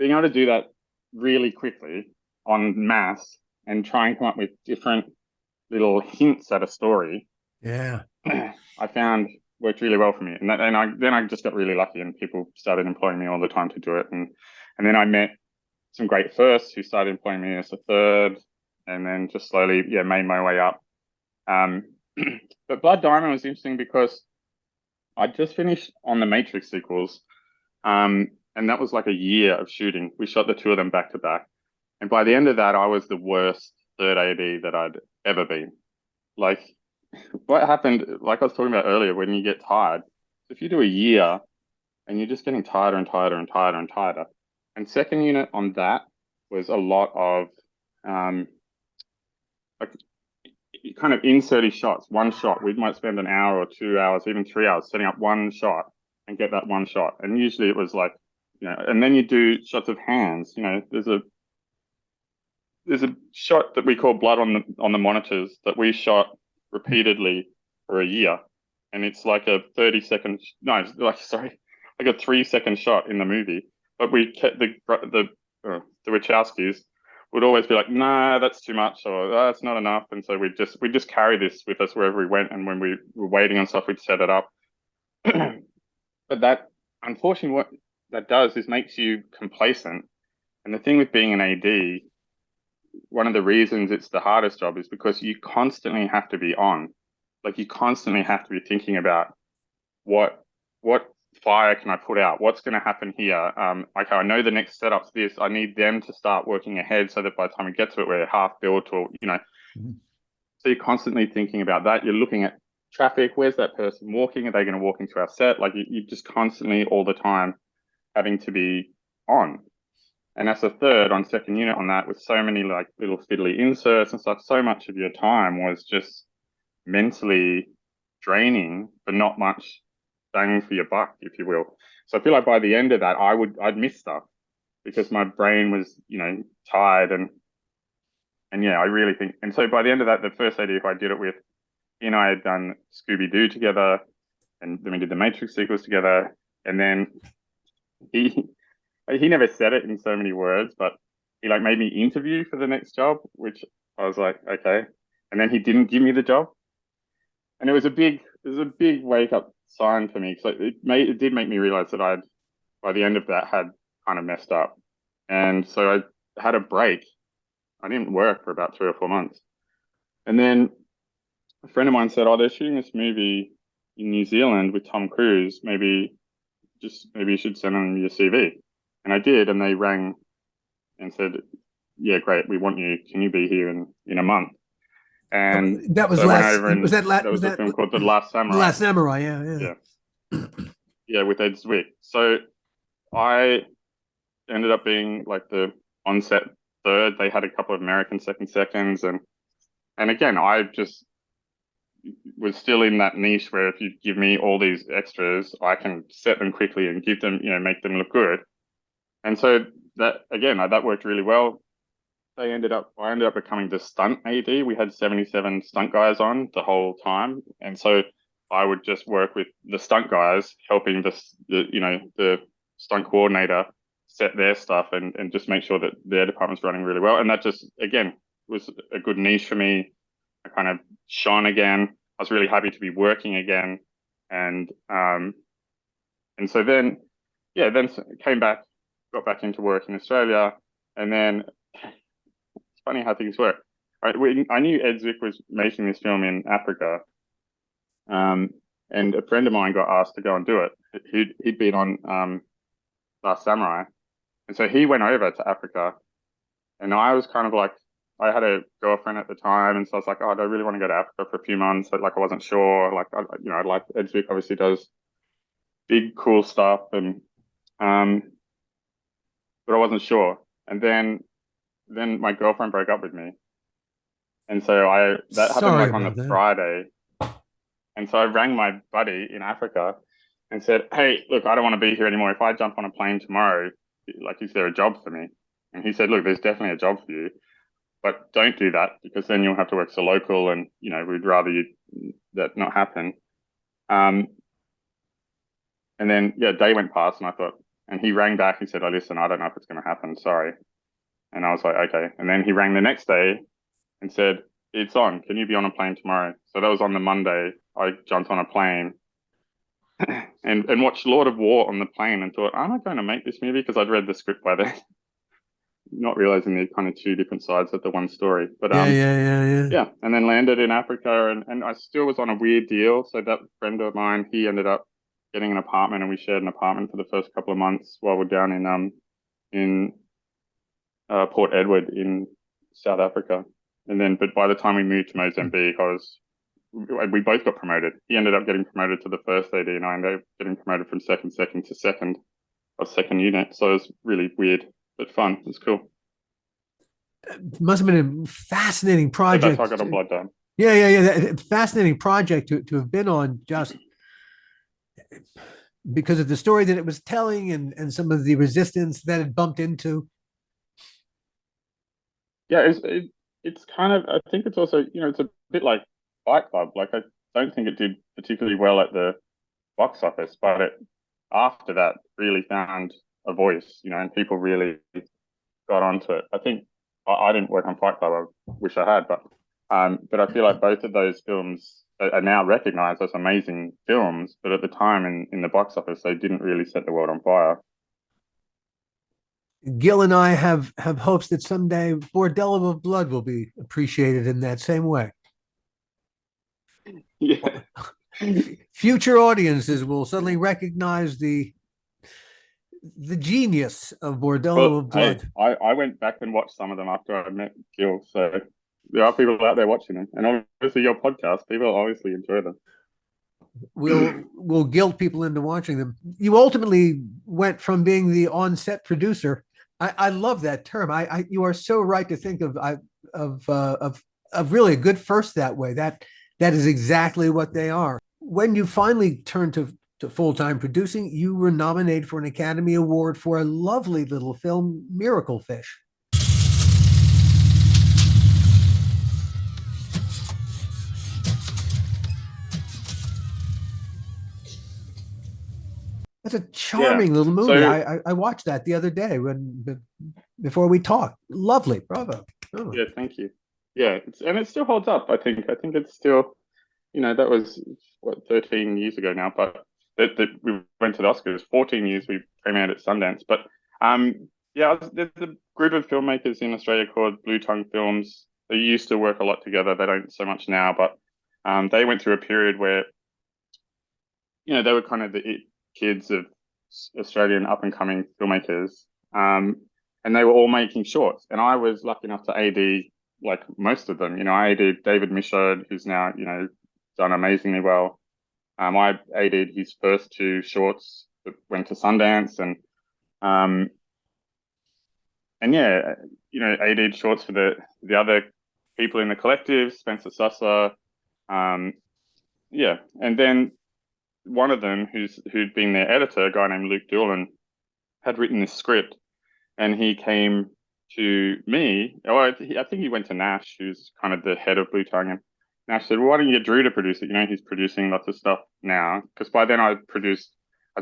being able to do that really quickly en masse and try and come up with different little hints at a story. Yeah, I found worked really well for me, and then I just got really lucky, and people started employing me all the time to do it, and then I met some great firsts who started employing me as a third, and then just slowly, made my way up. But Blood Diamond was interesting because I just finished on the Matrix sequels, and that was like a year of shooting. We shot the 2 of them back to back. And by the end of that, I was the worst 3rd AD that I'd ever been. Like, what happened, like I was talking about earlier, when you get tired, if you do a year and you're just getting tighter and tighter and tighter and tighter. And second unit on that was a lot of, like, kind of inserty shots, one shot. We might spend an hour or 2 hours, even 3 hours setting up one shot and get that one shot. And usually it was like, and then you do shots of hands, there's a shot that we call Blood on the Monitors that we shot repeatedly for a year, and it's like a 3-second shot in the movie. But we kept the Wachowskis would always be like, nah, that's too much, or that's not enough, and so we just carry this with us wherever we went, and when we were waiting on stuff, we'd set it up. But that, unfortunately, what that does is makes you complacent. And the thing with being an AD, one of the reasons it's the hardest job is because you constantly have to be on. Like you constantly have to be thinking about what fire can I put out? What's going to happen here? Okay, I know the next setup's this. I need them to start working ahead so that by the time we get to it, we're half built or, Mm-hmm. So you're constantly thinking about that. You're looking at traffic. Where's that person walking? Are they going to walk into our set? Like you just constantly all the time having to be on. And as a third on second unit on that, with so many like little fiddly inserts and stuff, so much of your time was just mentally draining, but not much bang for your buck, if you will. So I feel like by the end of that, I'd miss stuff because my brain was, tired and yeah, I really think. And so by the end of that, the first AD I did it with, he and I had done Scooby-Doo together, and then we did the Matrix sequels together, and then he never said it in so many words, but he like made me interview for the next job, which I was like, okay. And then he didn't give me the job. And it was a big wake up sign for me. So it did make me realize that by the end of that, had kind of messed up. And so I had a break. I didn't work for about 3 or 4 months. And then a friend of mine said, oh, they're shooting this movie in New Zealand with Tom Cruise. Maybe you should send them your CV. And I did. And they rang and said, yeah, great. We want you. Can you be here in a month? And that was so last. I went over and was that that was a film called The Last Samurai. The Last Samurai, yeah. Yeah, with Ed Zwick. So I ended up being like the on-set third. They had a couple of American second seconds, and again, I just was still in that niche where if you give me all these extras, I can set them quickly and give them, make them look good. And so that worked really well. I ended up becoming the stunt AD. We had 77 stunt guys on the whole time, and so I would just work with the stunt guys, helping the stunt coordinator set their stuff and just make sure that their department's running really well. And that just again was a good niche for me. I kind of shone again. I was really happy to be working again, and so then came back, got back into work in Australia, and then. Funny how things work. I knew Ed Zwick was making this film in Africa, and a friend of mine got asked to go and do it. He'd been on Last Samurai, and so he went over to Africa, and I was kind of like, I had a girlfriend at the time, and so I was like, oh, I don't really want to go to Africa for a few months. But like, I wasn't sure. Like, I like Ed Zwick obviously does big cool stuff, and but I wasn't sure, and then my girlfriend broke up with me. And so that happened like on the Friday. And so I rang my buddy in Africa and said, hey, look, I don't want to be here anymore. If I jump on a plane tomorrow, like, is there a job for me? And he said, look, there's definitely a job for you, but don't do that because then you'll have to work so local and, we'd rather that not happen. And then, a day went past and I thought, and he rang back, he said, oh, listen, I don't know if it's going to happen. Sorry. And I was like, okay. And then he rang the next day and said, it's on. Can you be on a plane tomorrow? So that was on the Monday. I jumped on a plane and watched Lord of War on the plane and thought, am I going to make this movie? Because I'd read the script by then, not realizing the kind of two different sides of the one story. But yeah. And then landed in Africa and I still was on a weird deal. So that friend of mine, he ended up getting an apartment and we shared an apartment for the first couple of months while we're down in Port Edward in South Africa. And then, but by the time we moved to Mozambique, we both got promoted. He ended up getting promoted to the first AD and I ended up getting promoted from second to second unit. So it was really weird, but fun. It was cool. It must have been a fascinating project. That's how I got a blood done. Yeah. Fascinating project to have been on, just because of the story that it was telling and some of the resistance that it bumped into. Yeah, it's kind of, I think it's also, it's a bit like Fight Club. Like, I don't think it did particularly well at the box office, but after that really found a voice, and people really got onto it. I think I didn't work on Fight Club. I wish I had, but I feel like both of those films are now recognized as amazing films, but at the time in the box office, they didn't really set the world on fire. Gil and I have hopes that someday Bordello of Blood will be appreciated in that same way. Yeah. Future audiences will suddenly recognize the genius of Bordello of Blood. Hey, I went back and watched some of them after I met Gil, so there are people out there watching them. And obviously your podcast, people obviously enjoy them. We'll guilt people into watching them. You ultimately went from being the on-set producer I love that term. You are so right to think of really a good first that way. That is exactly what they are. When you finally turn to full-time producing, you were nominated for an Academy Award for a lovely little film, Miracle Fish. That's a Yeah. charming little movie. So I watched that the other day before we talked. Lovely, bravo. Oh. yeah, thank you. Yeah, and it still holds up. I think it's still, that was what 13 years ago now, but that we went to the Oscars. 14 years we premiered at Sundance, but yeah, there's a group of filmmakers in Australia called Blue Tongue Films. They used to work a lot together. They don't so much now, but they went through a period where they were kind of the it kids of Australian up and coming filmmakers, and they were all making shorts. And I was lucky enough to AD like most of them. I AD'd David Michaud, who's now done amazingly well. I AD'd his first two shorts that went to Sundance, and yeah, AD'd shorts for the other people in the collective, Spencer Susser, yeah, and then one of them who'd been their editor, a guy named Luke Doolan, had written this script, and he came to me. Oh, I think he went to Nash, who's kind of the head of Blue Tongue, and Nash said, "Well, why don't you get Drew to produce it? He's producing lots of stuff now." Because by then I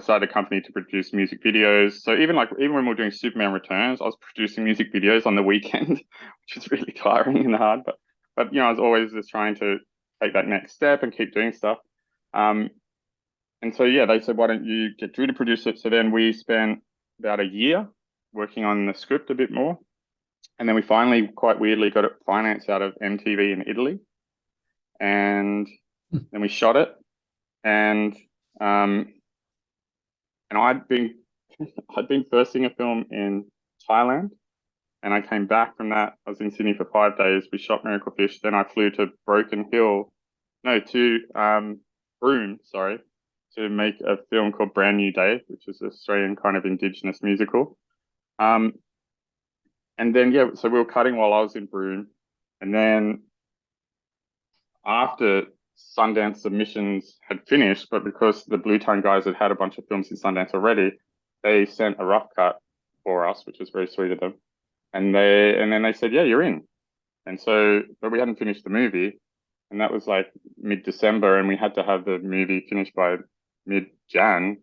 started a company to produce music videos. So even when we were doing Superman Returns, I was producing music videos on the weekend, which is really tiring and hard. But I was always just trying to take that next step and keep doing stuff. And so, yeah, they said, why don't you get Drew to produce it? So then we spent about a year working on the script a bit more. And then we finally, quite weirdly, got it financed out of MTV in Italy. And then we shot it. And I'd been firsting a film in Thailand. And I came back from that. I was in Sydney for 5 days. We shot Miracle Fish. Then I flew to Broome, sorry, to make a film called Brand New Day, which is an Australian kind of Indigenous musical. And then, yeah, so we were cutting while I was in Broome. And then after Sundance submissions had finished, but because the Blue Tongue guys had a bunch of films in Sundance already, they sent a rough cut for us, which was very sweet of them. And then they said, yeah, you're in. And so, but we hadn't finished the movie. And that was like mid-December, and we had to have the movie finished by mid-Jan.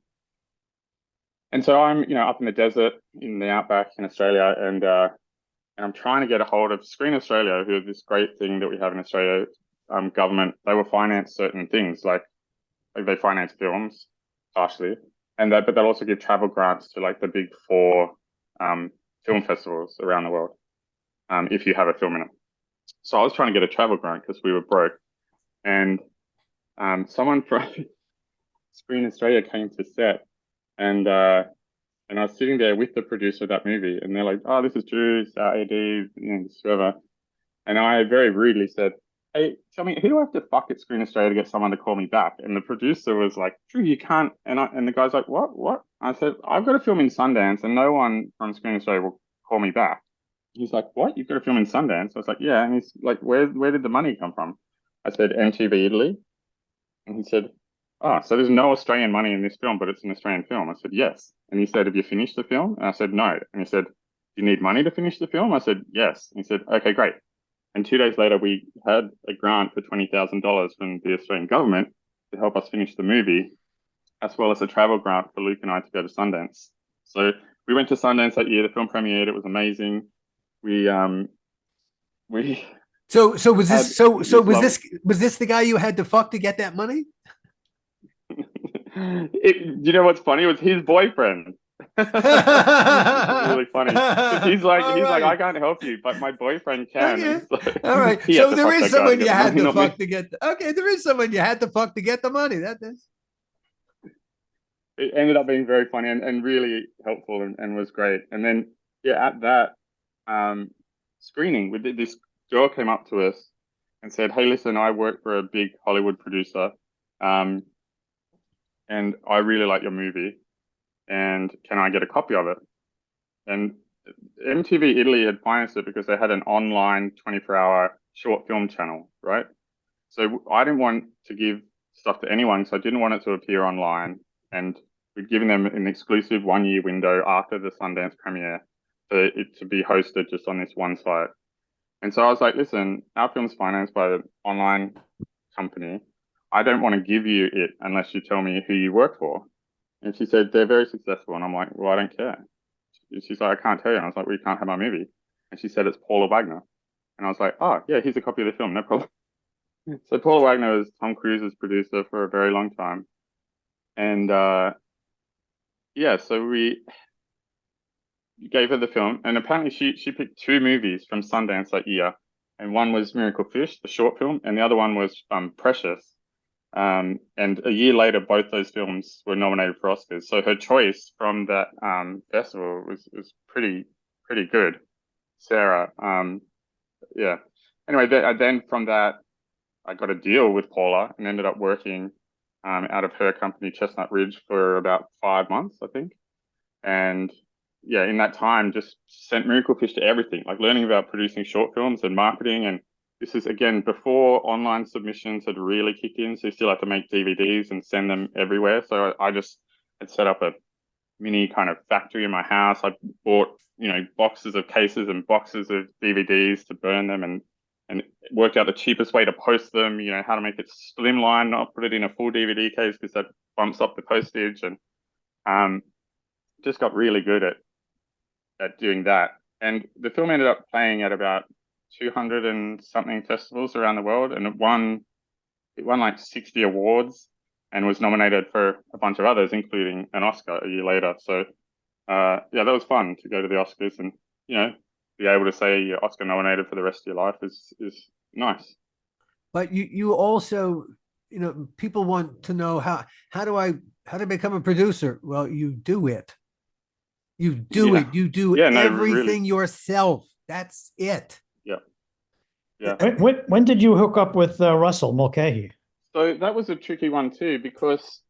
And so I'm, up in the desert in the outback in Australia, and I'm trying to get a hold of Screen Australia, who are this great thing that we have in Australia, government. They will finance certain things, like they finance films partially, but they'll also give travel grants to like the big 4 film festivals around the world, if you have a film in it. So I was trying to get a travel grant because we were broke, and someone from Screen Australia came to set, and I was sitting there with the producer of that movie, and they're like, "Oh, this is Drew, AD, whoever," and I very rudely said, "Hey, tell me, who do I have to fuck at Screen Australia to get someone to call me back?" And the producer was like, "Drew, you can't," and the guy's like, "What?" I said, "I've got a film in Sundance, and no one from Screen Australia will call me back." He's like, "What? You've got a film in Sundance?" I was like, "Yeah." And he's like, where did the money come from? I said, "MTV Italy." And he said, "Oh, so there's no Australian money in this film, but it's an Australian film." I said, "Yes." And he said, "Have you finished the film?" And I said, "No." And he said, "Do you need money to finish the film?" I said, "Yes." And he said, "Okay, great." And 2 days later, we had a grant for $20,000 from the Australian government to help us finish the movie, as well as a travel grant for Luke and I to go to Sundance. So we went to Sundance that year. The film premiered. It was amazing. So was this the guy you had to fuck to get that money? You know what's funny? It was his boyfriend. Really funny. He's like, I can't help you, but my boyfriend can. Okay. So all right. So there is someone you had to fuck to get. Okay, there is someone you had to fuck to get the money. That is. It ended up being very funny and really helpful and was great. And then at that screening, this girl came up to us and said, "Hey, listen, I work for a big Hollywood producer, and I really like your movie, and can I get a copy of it?" And MTV Italy had financed it because they had an online 24-hour short film channel, right? So I didn't want to give stuff to anyone, so I didn't want it to appear online. And we'd given them an exclusive 1-year window after the Sundance premiere for it to be hosted just on this one site. And so I was like, listen, our film's financed by an online company. I don't want to give you it unless you tell me who you work for. And she said, they're very successful. And I'm like, well, I don't care. She's like, I can't tell you. And I was like, well, you can't have my movie. And she said, it's Paula Wagner. And I was like, oh, yeah, here's a copy of the film. No problem. So Paula Wagner was Tom Cruise's producer for a very long time. And yeah, so we gave her the film. And apparently she picked 2 movies from Sundance that year. And one was Miracle Fish, the short film. And the other one was Precious. And a year later, both those films were nominated for Oscars. So her choice from that festival was pretty good. Sarah, yeah. Anyway, then from that, I got a deal with Paula and ended up working out of her company, Chestnut Ridge, for about 5 months, I think. And yeah, in that time, just sent Miracle Fish to everything, like learning about producing short films and marketing. And this is, again, before online submissions had really kicked in. So you still have to make DVDs and send them everywhere. So I just had set up a mini kind of factory in my house. I bought, boxes of cases and boxes of DVDs to burn them and worked out the cheapest way to post them, how to make it slimline, not put it in a full DVD case because that bumps up the postage, and just got really good at doing that. And the film ended up playing at about 200 and something festivals around the world, and it won like 60 awards and was nominated for a bunch of others, including an Oscar a year later. So yeah, that was fun to go to the Oscars and, be able to say you're Oscar nominated for the rest of your life is nice. But you also, people want to know how to become a producer. Well, you do it. You do it. You do everything yourself. That's it. Yeah. Yeah. When did you hook up with Russell Mulcahy? So that was a tricky one too, because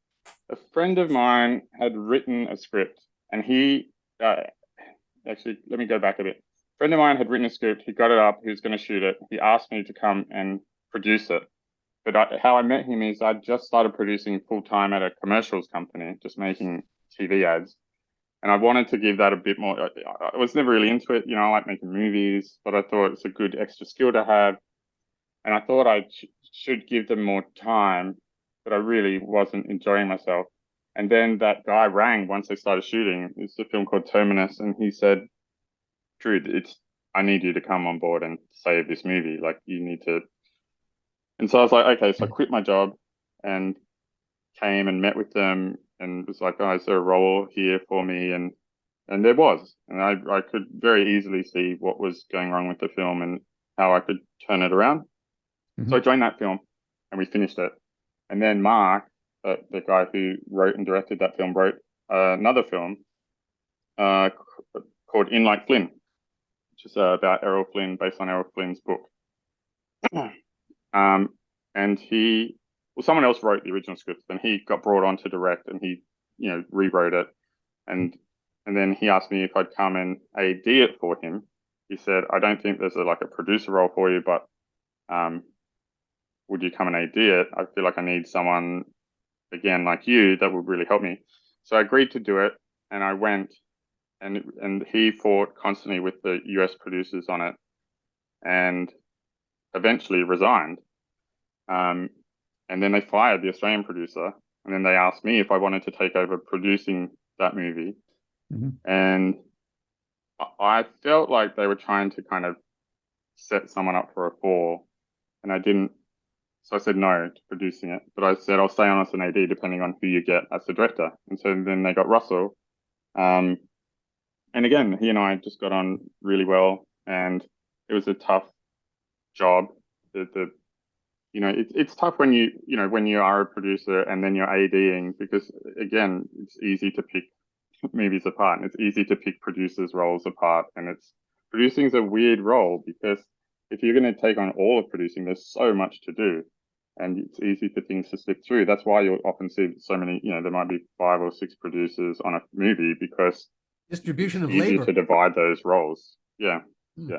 a friend of mine had written a script, and he actually, let me go back a bit. A friend of mine had written a script. He got it up. He was going to shoot it. He asked me to come and produce it. But how I met him is I just started producing full time at a commercials company, just making TV ads. And I wanted to give that a bit more. I was never really into it. I like making movies, but I thought it's a good extra skill to have. And I thought I should give them more time, but I really wasn't enjoying myself. And then that guy rang once they started shooting. It's a film called Terminus. And he said, Drew, I need you to come on board and save this movie. Like, you need to. And so I was like, okay. So I quit my job and came and met with them and was like, oh, is there a role here for me? And there was. And I could very easily see what was going wrong with the film and how I could turn it around. Mm-hmm. So I joined that film and we finished it. And then Mark, the guy who wrote and directed that film, wrote another film called In Like Flynn, which is about Errol Flynn, based on Errol Flynn's book. And someone else wrote the original script, and he got brought on to direct, and he, rewrote it. And then he asked me if I'd come and AD it for him. He said, I don't think there's a producer role for you, but would you come and AD it? I feel like I need someone, again, like you, that would really help me. So I agreed to do it, and I went, and he fought constantly with the US producers on it, and eventually resigned. And then they fired the Australian producer, and then they asked me if I wanted to take over producing that movie. Mm-hmm. And I felt like they were trying to kind of set someone up for a fall, and I didn't. So I said no to producing it, but I said I'll stay on as an AD depending on who you get as the director. And so then they got Russell. And again, he and I just got on really well, and it was a tough job. It's tough when when you are a producer and then you're ADing, because again, it's easy to pick movies apart, and it's easy to pick producers' roles apart. And producing is a weird role, because if you're going to take on all of producing, there's so much to do, and it's easy for things to slip through. That's why you'll often see so many, there might be 5 or 6 producers on a movie, because Distribution of easier labor. to divide those roles. Yeah. Yeah.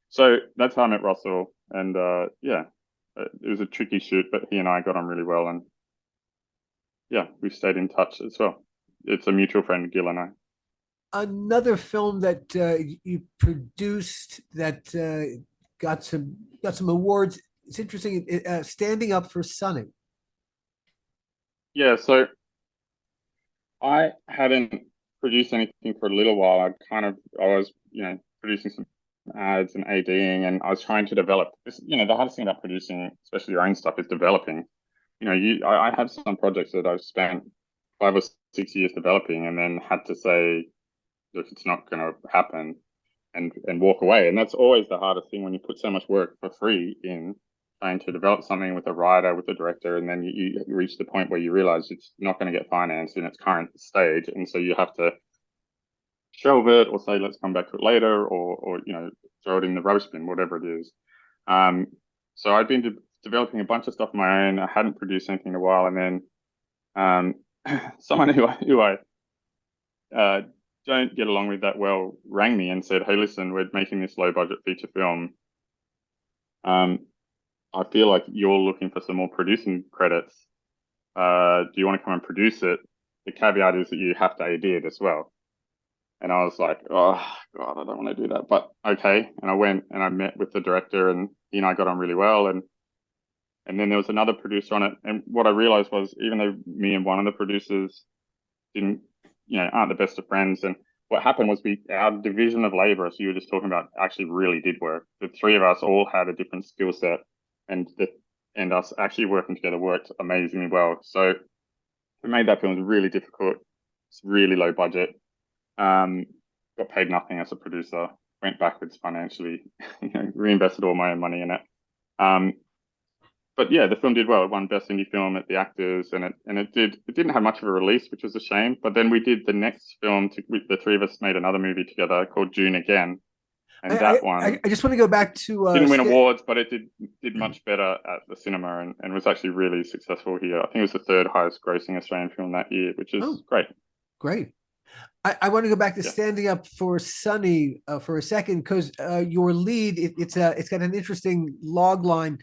So that's how I met Russell. And yeah, it was a tricky shoot, but he and I got on really well. And yeah, we stayed in touch as well. It's a mutual friend, Gil and I. Another film that you produced that got some awards. It's interesting. Standing Up for Sonny. Yeah, so I hadn't produced anything for a little while. I was, producing some ads and ADing, and I was trying to develop this. The hardest thing about producing, especially your own stuff, is developing. I have some projects that I've spent 5 or 6 years developing, and then had to say, look, it's not going to happen, and walk away. And that's always the hardest thing when you put so much work for free in trying to develop something with a writer, with a director, and then you reach the point where you realize it's not going to get financed in its current stage, and so you have to shelve it or say let's come back to it later, or throw it in the rubbish bin, whatever it is. So I'd been developing a bunch of stuff of my own. I hadn't produced anything in a while, and then someone who I don't get along with that well rang me and said, "Hey, listen, we're making this low budget feature film. I feel like you're looking for some more producing credits. Do you want to come and produce it? The caveat is that you have to AD it as well." And I was like, "Oh God, I don't want to do that." But okay. And I went and I met with the director, and he and I got on really well. And then there was another producer on it. And what I realized was, even though me and one of the producers aren't the best of friends, and what happened was our division of labor, as you were just talking about, actually really did work. The three of us all had a different skill set, and us actually working together worked amazingly well. So we made that film really difficult. It's really low budget. Got paid nothing as a producer. Went backwards financially. Reinvested all my own money in it. But yeah, the film did well. It won Best Indie Film at the Actors, and it didn't have much of a release, which was a shame. But then we did the next film. The three of us made another movie together called June Again, and I just want to go back to didn't win awards, but it did much better at the cinema, and was actually really successful here. I think it was the third highest grossing Australian film that year, which is great. Great. I want to go back to Standing Up for Sonny for a second, because your lead, it's got an interesting log line.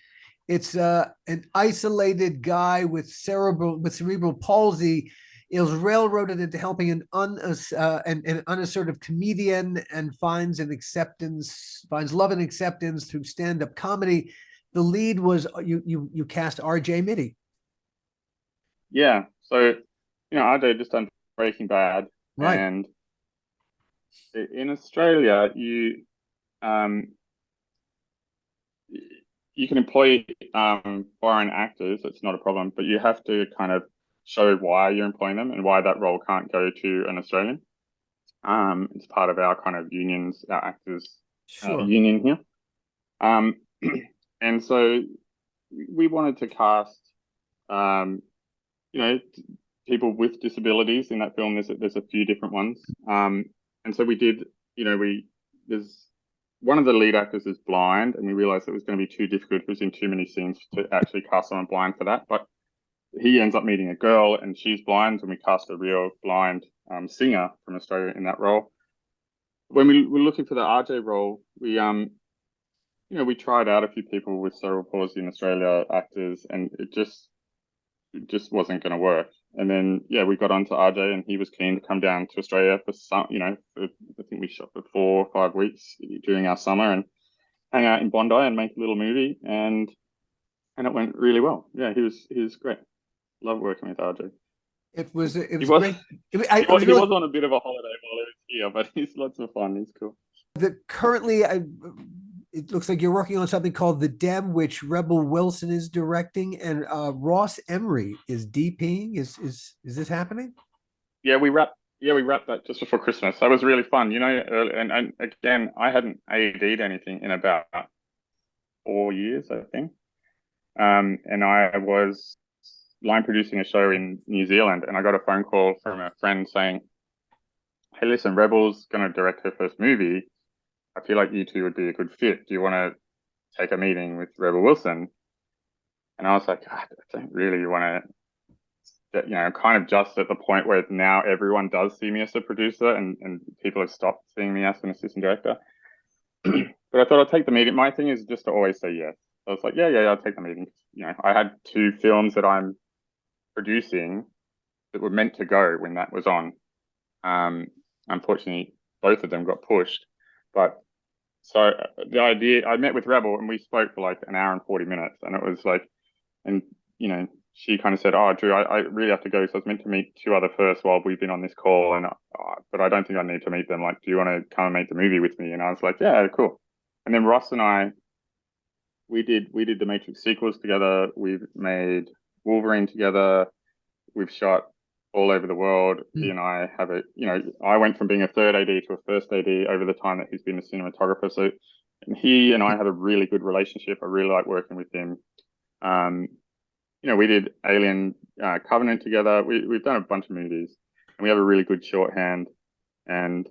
It's an isolated guy with cerebral palsy is railroaded into helping an unassertive comedian, and finds love and acceptance through stand-up comedy. The lead was you cast RJ Mitty. Yeah, so RJ just done Breaking Bad, right? And in Australia, you can employ foreign actors. It's not a problem, but you have to kind of show why you're employing them and why that role can't go to an Australian. It's part of our kind of unions, our actors union here. And so we wanted to cast, people with disabilities in that film. There's a few different ones. And so we did, there's one of the lead actors is blind, and we realized it was going to be too difficult. It was in too many scenes to actually cast someone blind for that. But he ends up meeting a girl, and she's blind, and we cast a real blind singer from Australia in that role. When we were looking for the RJ role, we tried out a few people with cerebral palsy in Australia, actors, and it just wasn't going to work. And then we got onto RJ, and he was keen to come down to Australia for some, I think we shot for 4 or 5 weeks during our summer and hang out in Bondi and make a little movie, and it went really well. Yeah, he was great. Love working with RJ. It was great. He was on a bit of a holiday while he was here, but he's lots of fun. He's cool. Currently, it looks like you're working on something called The Dem, which Rebel Wilson is directing, and Ross Emery is DPing. Is this happening? Yeah, we wrapped that just before Christmas. That was really fun. And again, I hadn't AD'd anything in about 4 years, I think. And I was line producing a show in New Zealand, and I got a phone call from a friend saying, "Hey, listen, Rebel's going to direct her first movie. I feel like you two would be a good fit. Do you want to take a meeting with Rebel Wilson?" And I was like, I don't really want to that, kind of just at the point where now everyone does see me as a producer, and people have stopped seeing me as an assistant director. But I thought I'd take the meeting. My thing is just to always say yes. So I was like, yeah, I'll take the meeting. I had 2 films that I'm producing that were meant to go when that was on. Unfortunately, both of them got pushed. But so the idea, I met with Rebel and we spoke for like an hour and 40 minutes, and it was like, and she kind of said, "Oh, Drew, I really have to go. So I was meant to meet 2 other first while we've been on this call, and but I don't think I need to meet them. Like, do you want to come and make the movie with me?" And I was like, "Yeah, cool." And then Ross and I, we did the Matrix sequels together. We've made Wolverine together. We've shot all over the world. He and I have I went from being a third AD to a first AD over the time that he's been a cinematographer. So, and he and I have a really good relationship. I really like working with him. We did Alien Covenant together. We've done a bunch of movies, and we have a really good shorthand. And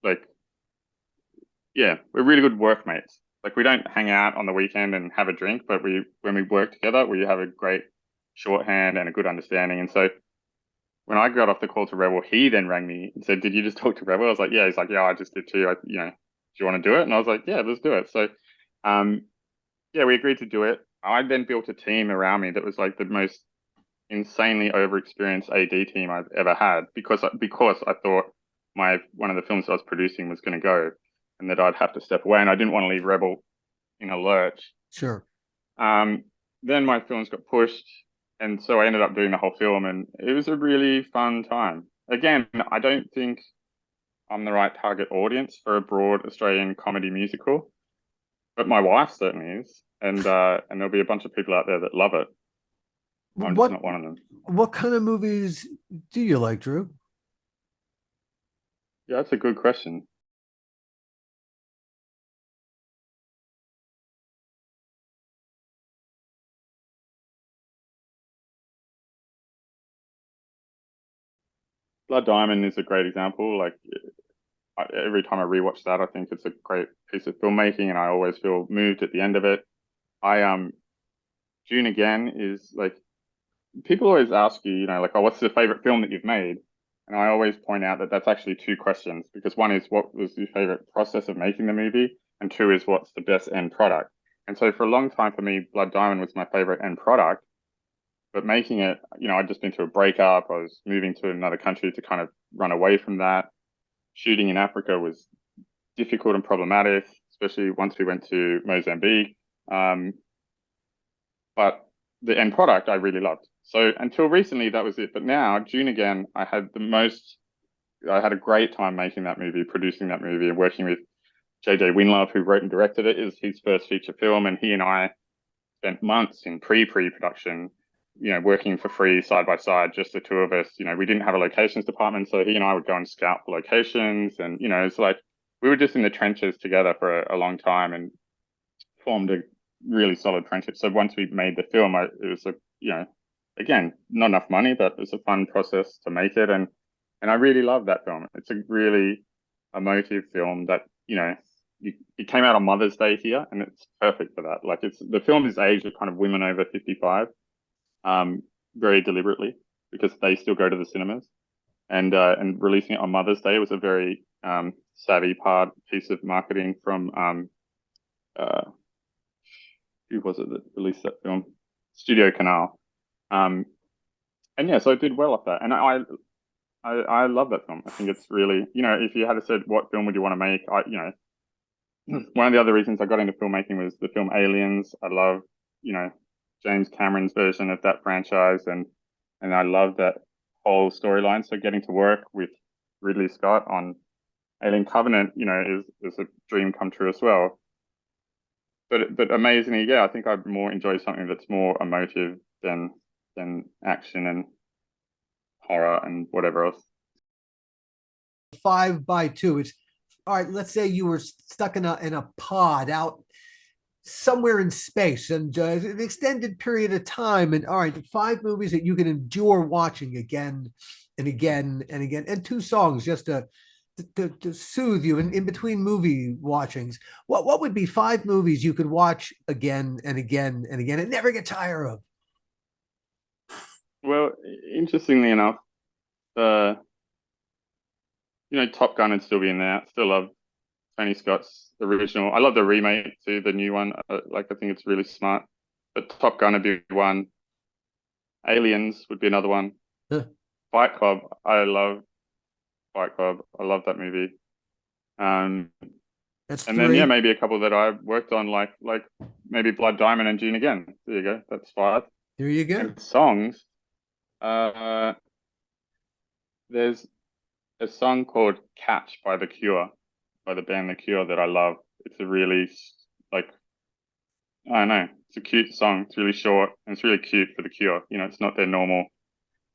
like, yeah, we're really good workmates. Like, we don't hang out on the weekend and have a drink, but when we work together, we have a great shorthand and a good understanding. And so when I got off the call to Rebel, he then rang me and said, "Did you just talk to Rebel?" I was like, "Yeah." He's like, "Yeah, I just did too. Do you want to do it?" And I was like, "Yeah, let's do it." So, yeah, we agreed to do it. I then built a team around me that was like the most insanely overexperienced AD team I've ever had, because I thought one of the films I was producing was going to go, and that I'd have to step away, and I didn't want to leave Rebel in a lurch. Sure. Then my films got pushed, and so I ended up doing the whole film, and it was a really fun time. Again, I don't think I'm the right target audience for a broad Australian comedy musical, but my wife certainly is, and there'll be a bunch of people out there that love it. I'm just not one of them. What kind of movies do you like, Drew? Yeah, that's a good question. Blood Diamond is a great example. Like, every time I rewatch that, I think it's a great piece of filmmaking, and I always feel moved at the end of it. June Again is like, people always ask you, like, "Oh, what's the favorite film that you've made?" And I always point out that that's actually 2 questions, because one is, what was your favorite process of making the movie? And 2 is, what's the best end product? And so for a long time for me, Blood Diamond was my favorite end product. But making it, I'd just been through a breakup. I was moving to another country to kind of run away from that. Shooting in Africa was difficult and problematic, especially once we went to Mozambique. But the end product I really loved. So until recently, that was it. But now, June Again, I had a great time making that movie, producing that movie, and working with JJ Winlove, who wrote and directed it. It was his first feature film, and he and I spent months in pre-production, working for free side by side, just the 2 of us. We didn't have a locations department, so he and I would go and scout for locations, and it's like we were just in the trenches together for a long time, and formed a really solid friendship. So once we made the film, it was again, not enough money, but it was a fun process to make it, and I really love that film. It's a really emotive film that it came out on Mother's Day here, and it's perfect for that. Like, the film is aimed at kind of women over 55, very deliberately, because they still go to the cinemas, and releasing it on Mother's Day was a very savvy piece of marketing from who was it that released that film? Studio Canal. And yeah, so it did well off that, and I love that film. I think it's really, if you had said what film would you want to make, one of the other reasons I got into filmmaking was the film Aliens. I love, James Cameron's version of that franchise, and I love that whole storyline. So getting to work with Ridley Scott on Alien Covenant, is a dream come true as well. But amazingly, yeah, I think I'd more enjoy something that's more emotive than action and horror and whatever else. 5x2. It's all right. Let's say you were stuck in a pod out somewhere in space, and an extended period of time, and all right, 5 movies that you can endure watching again and again and again, and 2 songs just to soothe you in between movie watchings. What would be 5 movies you could watch again and again and again and never get tired of? Well, interestingly enough, Top Gun would still be in there. Still love Tony Scott's original. I love the remake too, the new one. I think it's really smart. But Top Gun would be one. Aliens would be another one. Huh. Fight Club. I love Fight Club. I love that movie. That's and three. then maybe a couple that I worked on, like maybe Blood Diamond and Gene Again. There you go. That's 5. There you go. And songs. There's a song called Catch by The Cure, by the band The Cure, that I love. It's a really, I don't know, it's a cute song. It's really short and it's really cute for The Cure. It's not their normal,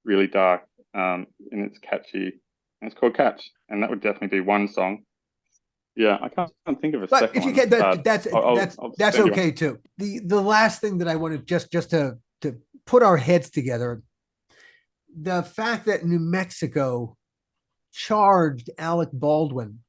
really dark, and it's catchy. And it's called Catch, and that would definitely be one song. Yeah, I can't think of a second one. But if you get that, that's okay too. The last thing that I wanted just to put our heads together, the fact that New Mexico charged Alec Baldwin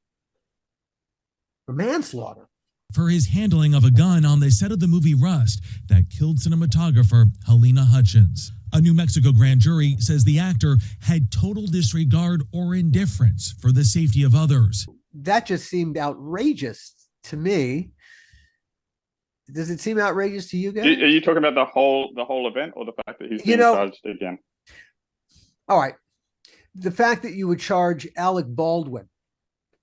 for manslaughter for his handling of a gun on the set of the movie Rust that killed cinematographer Halyna Hutchins. A New Mexico grand jury says the actor had total disregard or indifference for the safety of others. That just seemed outrageous to me. Does it seem outrageous to you guys? Are you talking about the whole event, or the fact that he's being charged again? All right. The fact that you would charge Alec Baldwin,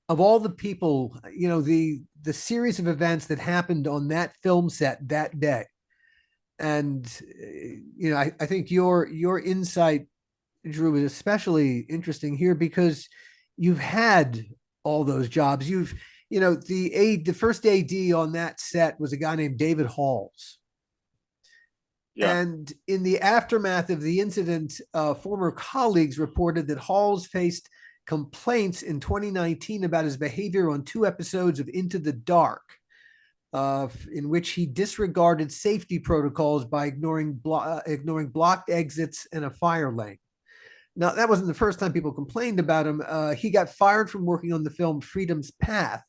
of all the people, the series of events that happened on that film set that day. And, I think your insight, Drew, is especially interesting here because you've had all those jobs. The first AD on that set was a guy named David Halls. Yeah. And in the aftermath of the incident, former colleagues reported that Halls faced complaints in 2019 about his behavior on 2 episodes of Into the Dark, in which he disregarded safety protocols by ignoring blocked exits and a fire lane. Now, that wasn't the first time people complained about him. He got fired from working on the film Freedom's Path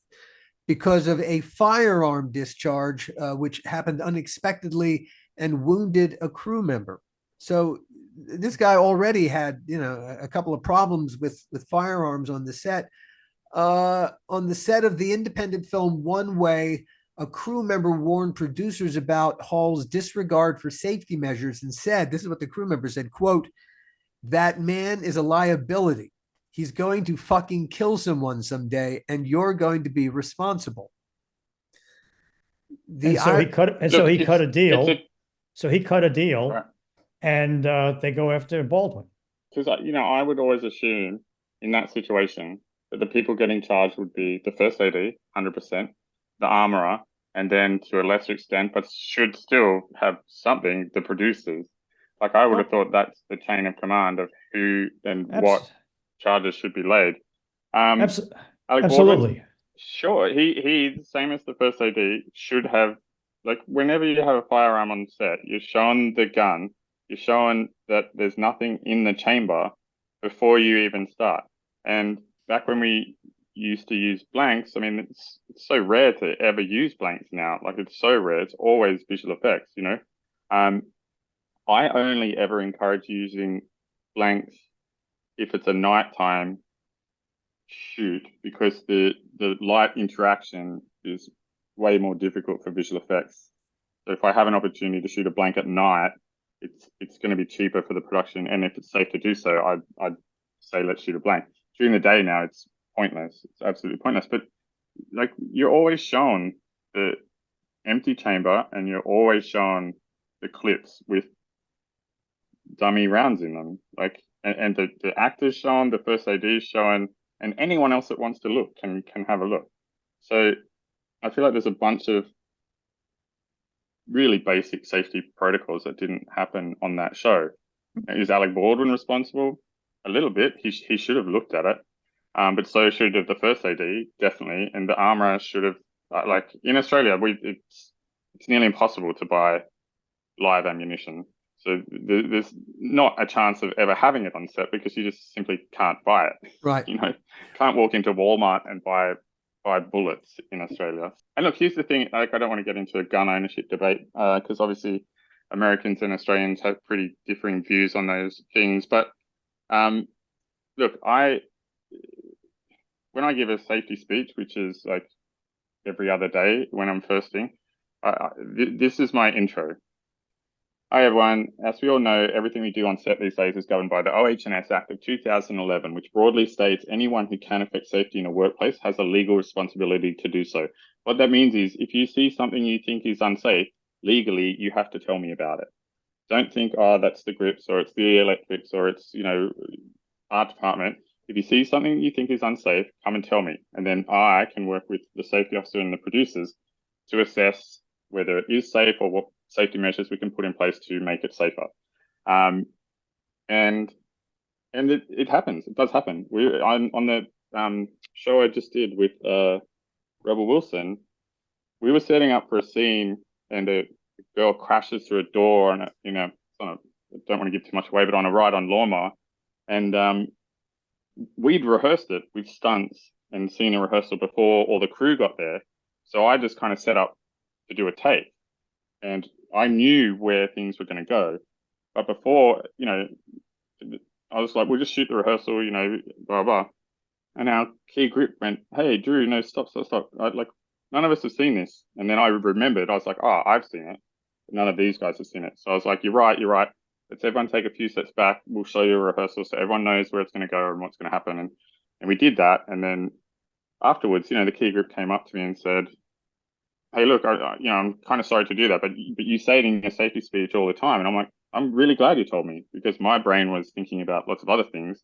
because of a firearm discharge, which happened unexpectedly and wounded a crew member. So this guy already had, a couple of problems with firearms on the set. On the set of the independent film One Way, a crew member warned producers about Hall's disregard for safety measures and said, this is what the crew member said, quote, "That man is a liability. He's going to fucking kill someone someday, and you're going to be responsible." He cut a deal. So he cut a deal, right. And they go after Baldwin. Because I would always assume in that situation that the people getting charged would be the first AD, 100%, the armorer, and then to a lesser extent, but should still have something, the producers. Like I would have thought that's the chain of command of who and what charges should be laid. Absolutely. Baldwin, sure, he same as the first AD should have, like whenever you have a firearm on set, you're showing the gun, you're showing that there's nothing in the chamber before you even start. And back when we used to use blanks, I mean, it's so rare to ever use blanks now. Like it's so rare. It's always visual effects, I only ever encourage using blanks if it's a nighttime shoot, because the light interaction is way more difficult for visual effects. So if I have an opportunity to shoot a blank at night, it's going to be cheaper for the production, and if it's safe to do so, I'd say let's shoot a blank. During the day now, it's pointless. It's absolutely pointless. But like you're always shown the empty chamber, and you're always shown the clips with dummy rounds in them, like, and the actor's shown, the first AD is shown, and anyone else that wants to look can have a look. So I feel like there's a bunch of really basic safety protocols that didn't happen on that show. Is Alec Baldwin responsible? A little bit. He should have looked at it, but so should have the first AD, definitely, and the armorer should have. Like in Australia, it's nearly impossible to buy live ammunition. So there's not a chance of ever having it on set because you just simply can't buy it. Right. Can't walk into Walmart and buy bullets in Australia. And look, here's the thing, like I don't want to get into a gun ownership debate because obviously Americans and Australians have pretty differing views on those things. But look, when I give a safety speech, which is like every other day when I'm firsting, this is my intro. Hi everyone. As we all know, everything we do on set these days is governed by the OH&S Act of 2011, which broadly states anyone who can affect safety in a workplace has a legal responsibility to do so. What that means is if you see something you think is unsafe, legally, you have to tell me about it. Don't think, oh, that's the grips or it's the electrics or it's, art department. If you see something you think is unsafe, come and tell me. And then I can work with the safety officer and the producers to assess whether it is safe or what safety measures we can put in place to make it safer. And it happens. It does happen. On the show I just did with Rebel Wilson, we were setting up for a scene and a girl crashes through a door and I don't want to give too much away, but on a ride on lawnmower. And we'd rehearsed it with stunts and seen a rehearsal before all the crew got there. So I just kind of set up to do a take. And I knew where things were going to go. But before, I was like, we'll just shoot the rehearsal, blah, blah. And our key grip went, hey, Drew, no, stop. None of us have seen this. And then I remembered, I was like, oh, I've seen it. But none of these guys have seen it. So I was like, you're right. Let's everyone take a few steps back. We'll show you a rehearsal so everyone knows where it's going to go and what's going to happen. And we did that. And then afterwards, the key grip came up to me and said, hey, look, I'm kind of sorry to do that, but you say it in your safety speech all the time. And I'm like, I'm really glad you told me because my brain was thinking about lots of other things.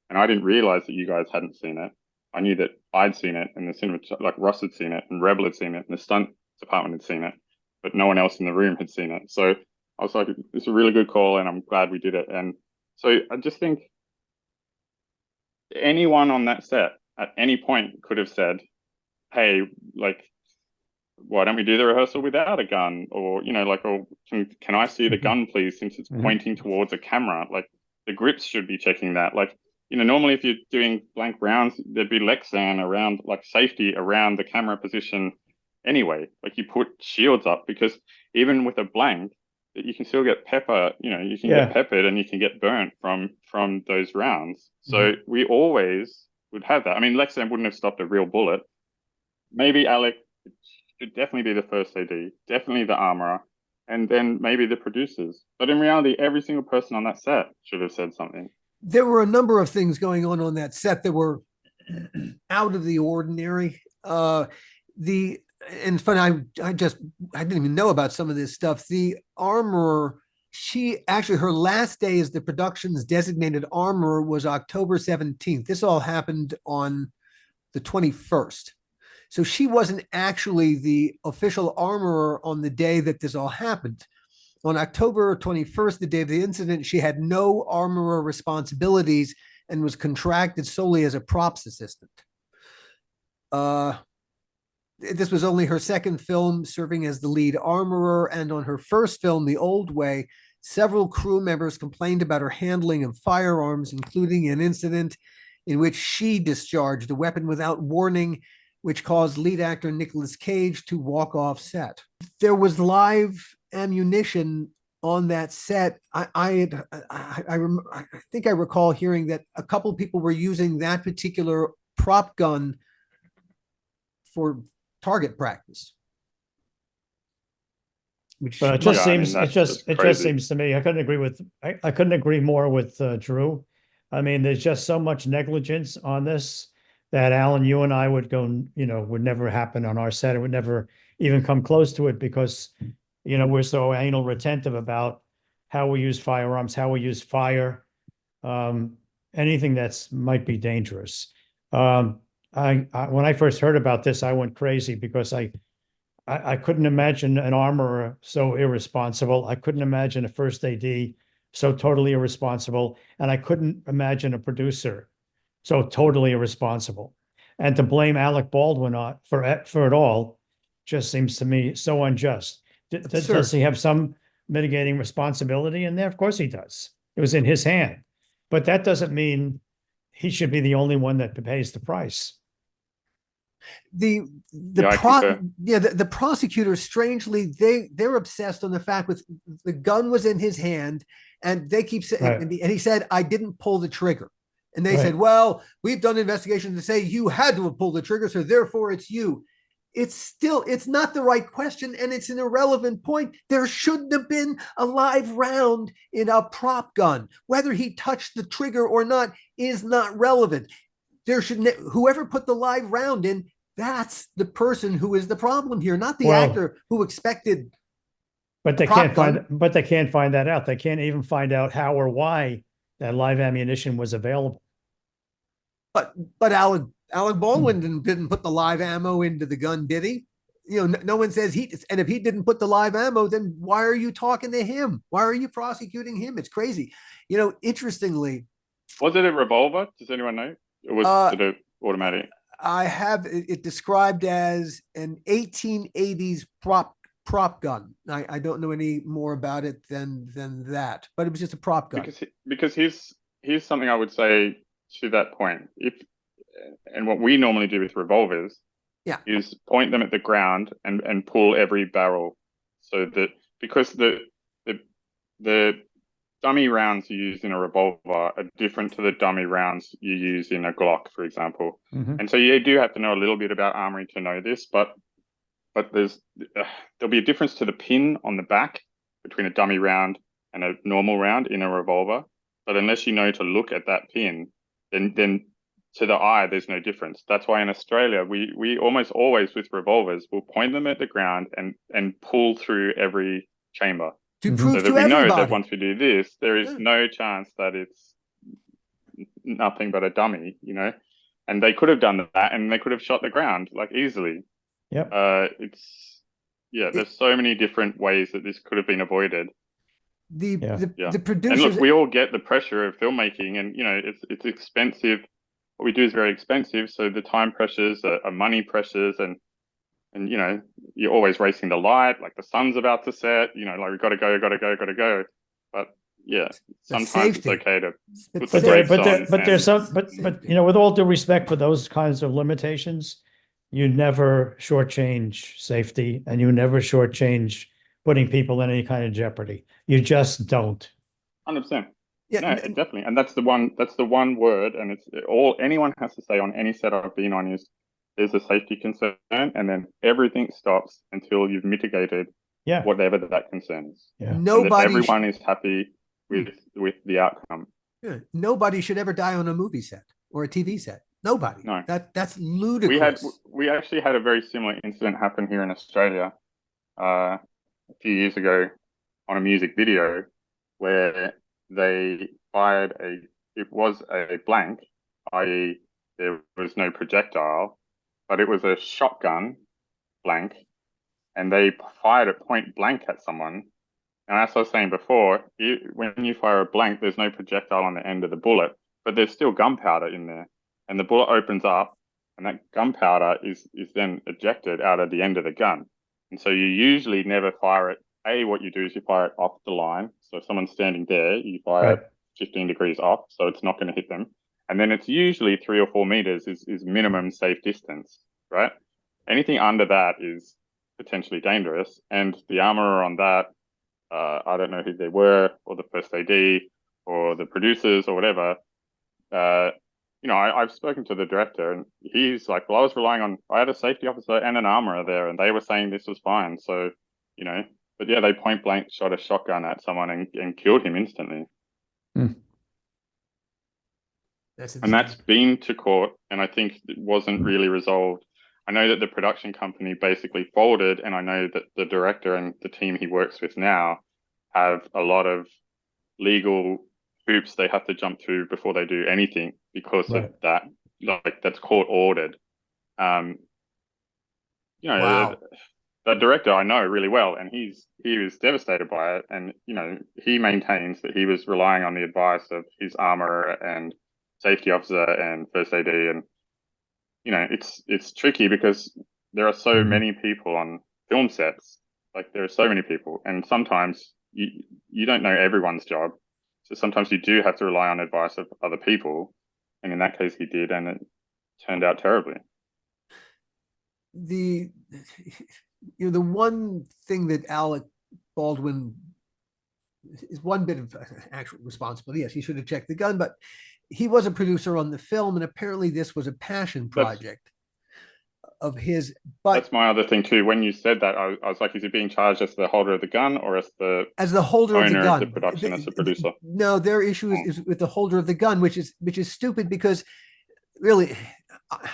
And I didn't realize that you guys hadn't seen it. I knew that I'd seen it and the cinema, like Ross had seen it and Rebel had seen it and the stunt department had seen it, but no one else in the room had seen it. So I was like, it's a really good call and I'm glad we did it. And so I just think anyone on that set at any point could have said, hey, why don't we do the rehearsal without a gun? Or, or can I see the gun, please, since it's pointing towards a camera? Like, the grips should be checking that. Like, normally if you're doing blank rounds, there'd be Lexan around, like, safety around the camera position anyway. Like, you put shields up because even with a blank, you can still get pepper, you can get peppered and you can get burnt from those rounds. So we always would have that. I mean, Lexan wouldn't have stopped a real bullet. Maybe Alec should definitely be the first AD, definitely the armorer, and then maybe the producers. But in reality, every single person on that set should have said something. There were a number of things going on that set that were out of the ordinary. And fun, I didn't even know about some of this stuff. The armorer, her last day as the production's designated armorer was October 17th. This all happened on the 21st. So she wasn't actually the official armorer on the day that this all happened. On October 21st, the day of the incident, she had no armorer responsibilities and was contracted solely as a props assistant. This was only her second film serving as the lead armorer, and on her first film, The Old Way, several crew members complained about her handling of firearms, including an incident in which she discharged a weapon without warning, which caused lead actor Nicolas Cage to walk off set. There was live ammunition on that set. I think I recall hearing that a couple of people were using that particular prop gun for target practice. But it just seems to me, I couldn't agree more with Drew. I mean, there's just so much negligence on this that Alan, you and I would never happen on our set. It would never even come close to it because, we're so anal retentive about how we use firearms, how we use fire, anything that's might be dangerous. When I first heard about this, I went crazy because I couldn't imagine an armorer so irresponsible. I couldn't imagine a first AD so totally irresponsible. And I couldn't imagine a producer so totally irresponsible. And to blame Alec Baldwin for it all just seems to me so unjust. Does he have some mitigating responsibility in there? Of course he does. It was in his hand. But that doesn't mean he should be the only one that pays the price. The concur. the prosecutor, strangely, they're obsessed on the fact with the gun was in his hand, and they keep saying, Right. and he said, I didn't pull the trigger. And they Right. said, well, we've done investigations to say you had to have pulled the trigger, so therefore it's you. It's not the right question, and it's an irrelevant point. There shouldn't have been a live round in a prop gun. Whether he touched the trigger or not is not relevant. There should whoever put the live round in, that's the person who is the problem here, not the actor who expected. But they can't find that out. They can't even find out how or why that live ammunition was available. But Alec Baldwin didn't put the live ammo into the gun, did he? You know, no one says he. And if he didn't put the live ammo, then why are you talking to him? Why are you prosecuting him? It's crazy. You know, interestingly, was it a revolver? Does anyone know? Or was it an automatic? I have it described as an 1880s prop gun. I don't know any more about it than that, but it was just a prop gun. Because here's something I would say to that point. And what we normally do with revolvers, is point them at the ground and pull every barrel, so that because the dummy rounds you use in a revolver are different to the dummy rounds you use in a Glock, for example. And so you do have to know a little bit about armory to know this, but there's there'll be a difference to the pin on the back between a dummy round and a normal round in a revolver. But unless you know to look at that pin, then to the eye, there's no difference. That's why in Australia, we almost always with revolvers will point them at the ground and pull through every chamber. To prove so that to we everybody. know that once we do this, there is no chance that it's nothing but a dummy, you know. And they could have done that, and they could have shot the ground like easily. Yep. There's so many different ways that this could have been avoided. The producers. And look, we all get the pressure of filmmaking, and you know it's expensive. What we do is very expensive, so the time pressures are money pressures, and you know you're always racing the light, like the sun's about to set. You know, like we got to go. But yeah, sometimes it's okay to put the brakes on. But you know, with all due respect for those kinds of limitations, you never shortchange safety, and you never shortchange putting people in any kind of jeopardy. You just don't. 100%. Yeah, no, definitely. And that's the one word, and it's all anyone has to say on any set I've been on is there's a safety concern, and then everything stops until you've mitigated whatever that concern is. Yeah. Everyone is happy with the outcome. Yeah. Nobody should ever die on a movie set or a TV set. Nobody. No. That's ludicrous. We actually had a very similar incident happen here in Australia a few years ago on a music video where they fired it was a blank, i.e. there was no projectile, but it was a shotgun blank, and they fired it point blank at someone. And as I was saying before, when you fire a blank, there's no projectile on the end of the bullet, but there's still gunpowder in there. And the bullet opens up, and that gunpowder is then ejected out of the end of the gun. And so you usually never fire it. What you do is you fire it off the line. So if someone's standing there, you fire it 15 degrees off, so it's not going to hit them. And then it's usually 3 or 4 meters is minimum safe distance, right? Anything under that is potentially dangerous. And the armorer on that, I don't know who they were, or the first AD, or the producers, or whatever. You know, I've spoken to the director, and he's like, well, I had a safety officer and an armorer there, and they were saying this was fine. So, you know, but yeah, they point blank shot a shotgun at someone and killed him instantly. Mm. And that's been to court, and I think it wasn't really resolved. I know that the production company basically folded, and I know that the director and the team he works with now have a lot of legal hoops they have to jump through before they do anything because of that. Like, that's court ordered. You know, the director I know really well, and he was devastated by it. And you know, he maintains that he was relying on the advice of his armorer and safety officer and first AD, and you know, it's tricky because there are so many people on film sets. Like, there are so many people, and sometimes you don't know everyone's job. So sometimes you do have to rely on advice of other people. And in that case, he did, and it turned out terribly. the the one thing that Alec Baldwin is one bit of actual responsibility. Yes, he should have checked the gun, but he was a producer on the film, and apparently this was a passion project of his. But that's my other thing too. When you said that, I was like, is he being charged as the holder of the gun or as the holder of the gun? Of the production, as the producer? No, their issue is with the holder of the gun, which is stupid because really,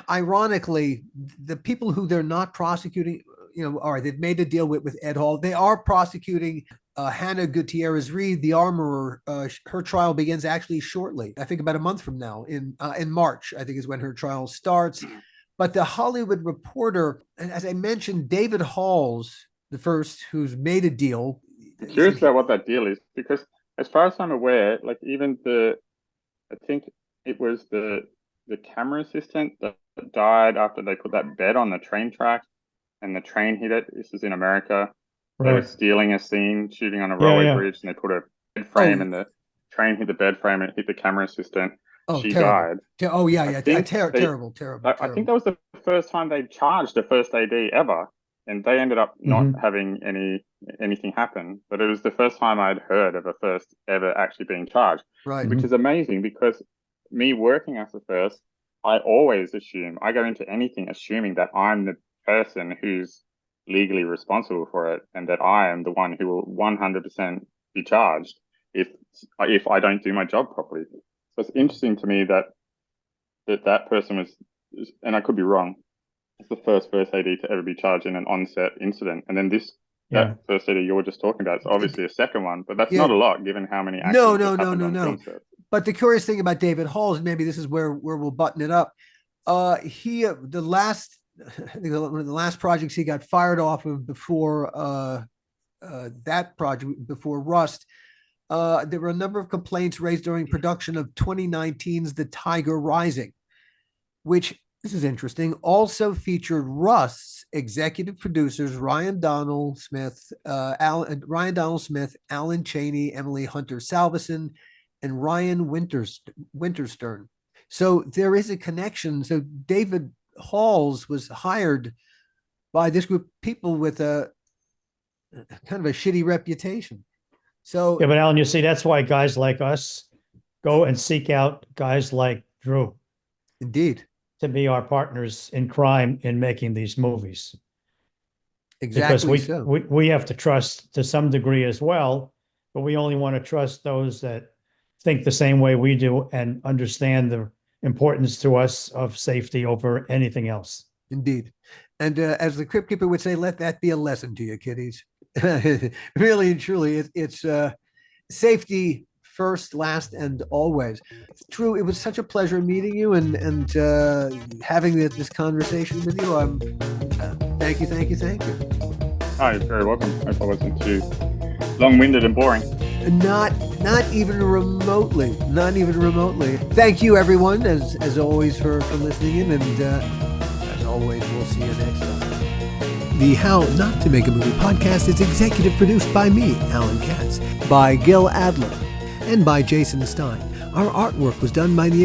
ironically, the people who they're not prosecuting, all right, they've made a deal with Ed Hall. They are prosecuting Hannah Gutierrez Reed, the armorer. Her trial begins actually shortly. I think about a month from now, in March, I think is when her trial starts. But the Hollywood Reporter, and as I mentioned, David Halls, the first who's made a deal. I'm curious about what that deal is, because as far as I'm aware, like even I think it was the camera assistant that died after they put that bed on the train track and the train hit it. This is in America. They were stealing a scene, shooting on a railway bridge, and they put a bed frame and the train hit the bed frame and it hit the camera assistant. She died. Oh, yeah. Terrible. I think that was the first time they charged a first AD ever, and they ended up not having anything happen. But it was the first time I'd heard of a first ever actually being charged, which is amazing because me working as a first, I always I go into anything assuming that I'm the person who's legally responsible for it, and that I am the one who will 100% be charged if I don't do my job properly. So it's interesting to me that person was, and I could be wrong, it's the first AD to ever be charged in an on-set incident, and then that first AD you were just talking about is obviously a second one, but that's not a lot given how many accidents No. But the curious thing about David Halls, and maybe this is where we'll button it up. I think one of the last projects he got fired off of before that project, before Rust, there were a number of complaints raised during production of 2019's The Tiger Rising, which, this is interesting, also featured Rust's executive producers Ryan Donald Smith, Alan Cheney, Emily Hunter Salveson, and Ryan Winterstern. So there is a connection. So David Halls was hired by this group of people with a kind of a shitty reputation. So but Alan, you see, that's why guys like us go and seek out guys like Drew. Indeed. To be our partners in crime in making these movies. Exactly. Because we have to trust to some degree as well, but we only want to trust those that think the same way we do and understand the importance to us of safety over anything else. Indeed. And as the Crypt Keeper would say, let that be a lesson to you, kiddies. Really and truly, it's safety first, last, and always. Drew, it was such a pleasure meeting you and having this conversation with you. Thank you. Oh, you're very welcome. I hope I wasn't too long-winded and boring. Not even remotely. Thank you, everyone, as always, for listening in, and as always, we'll see you next time. The How Not to Make a Movie podcast is executive produced by me, Alan Katz, by Gil Adler, and by Jason Stein. Our artwork was done by the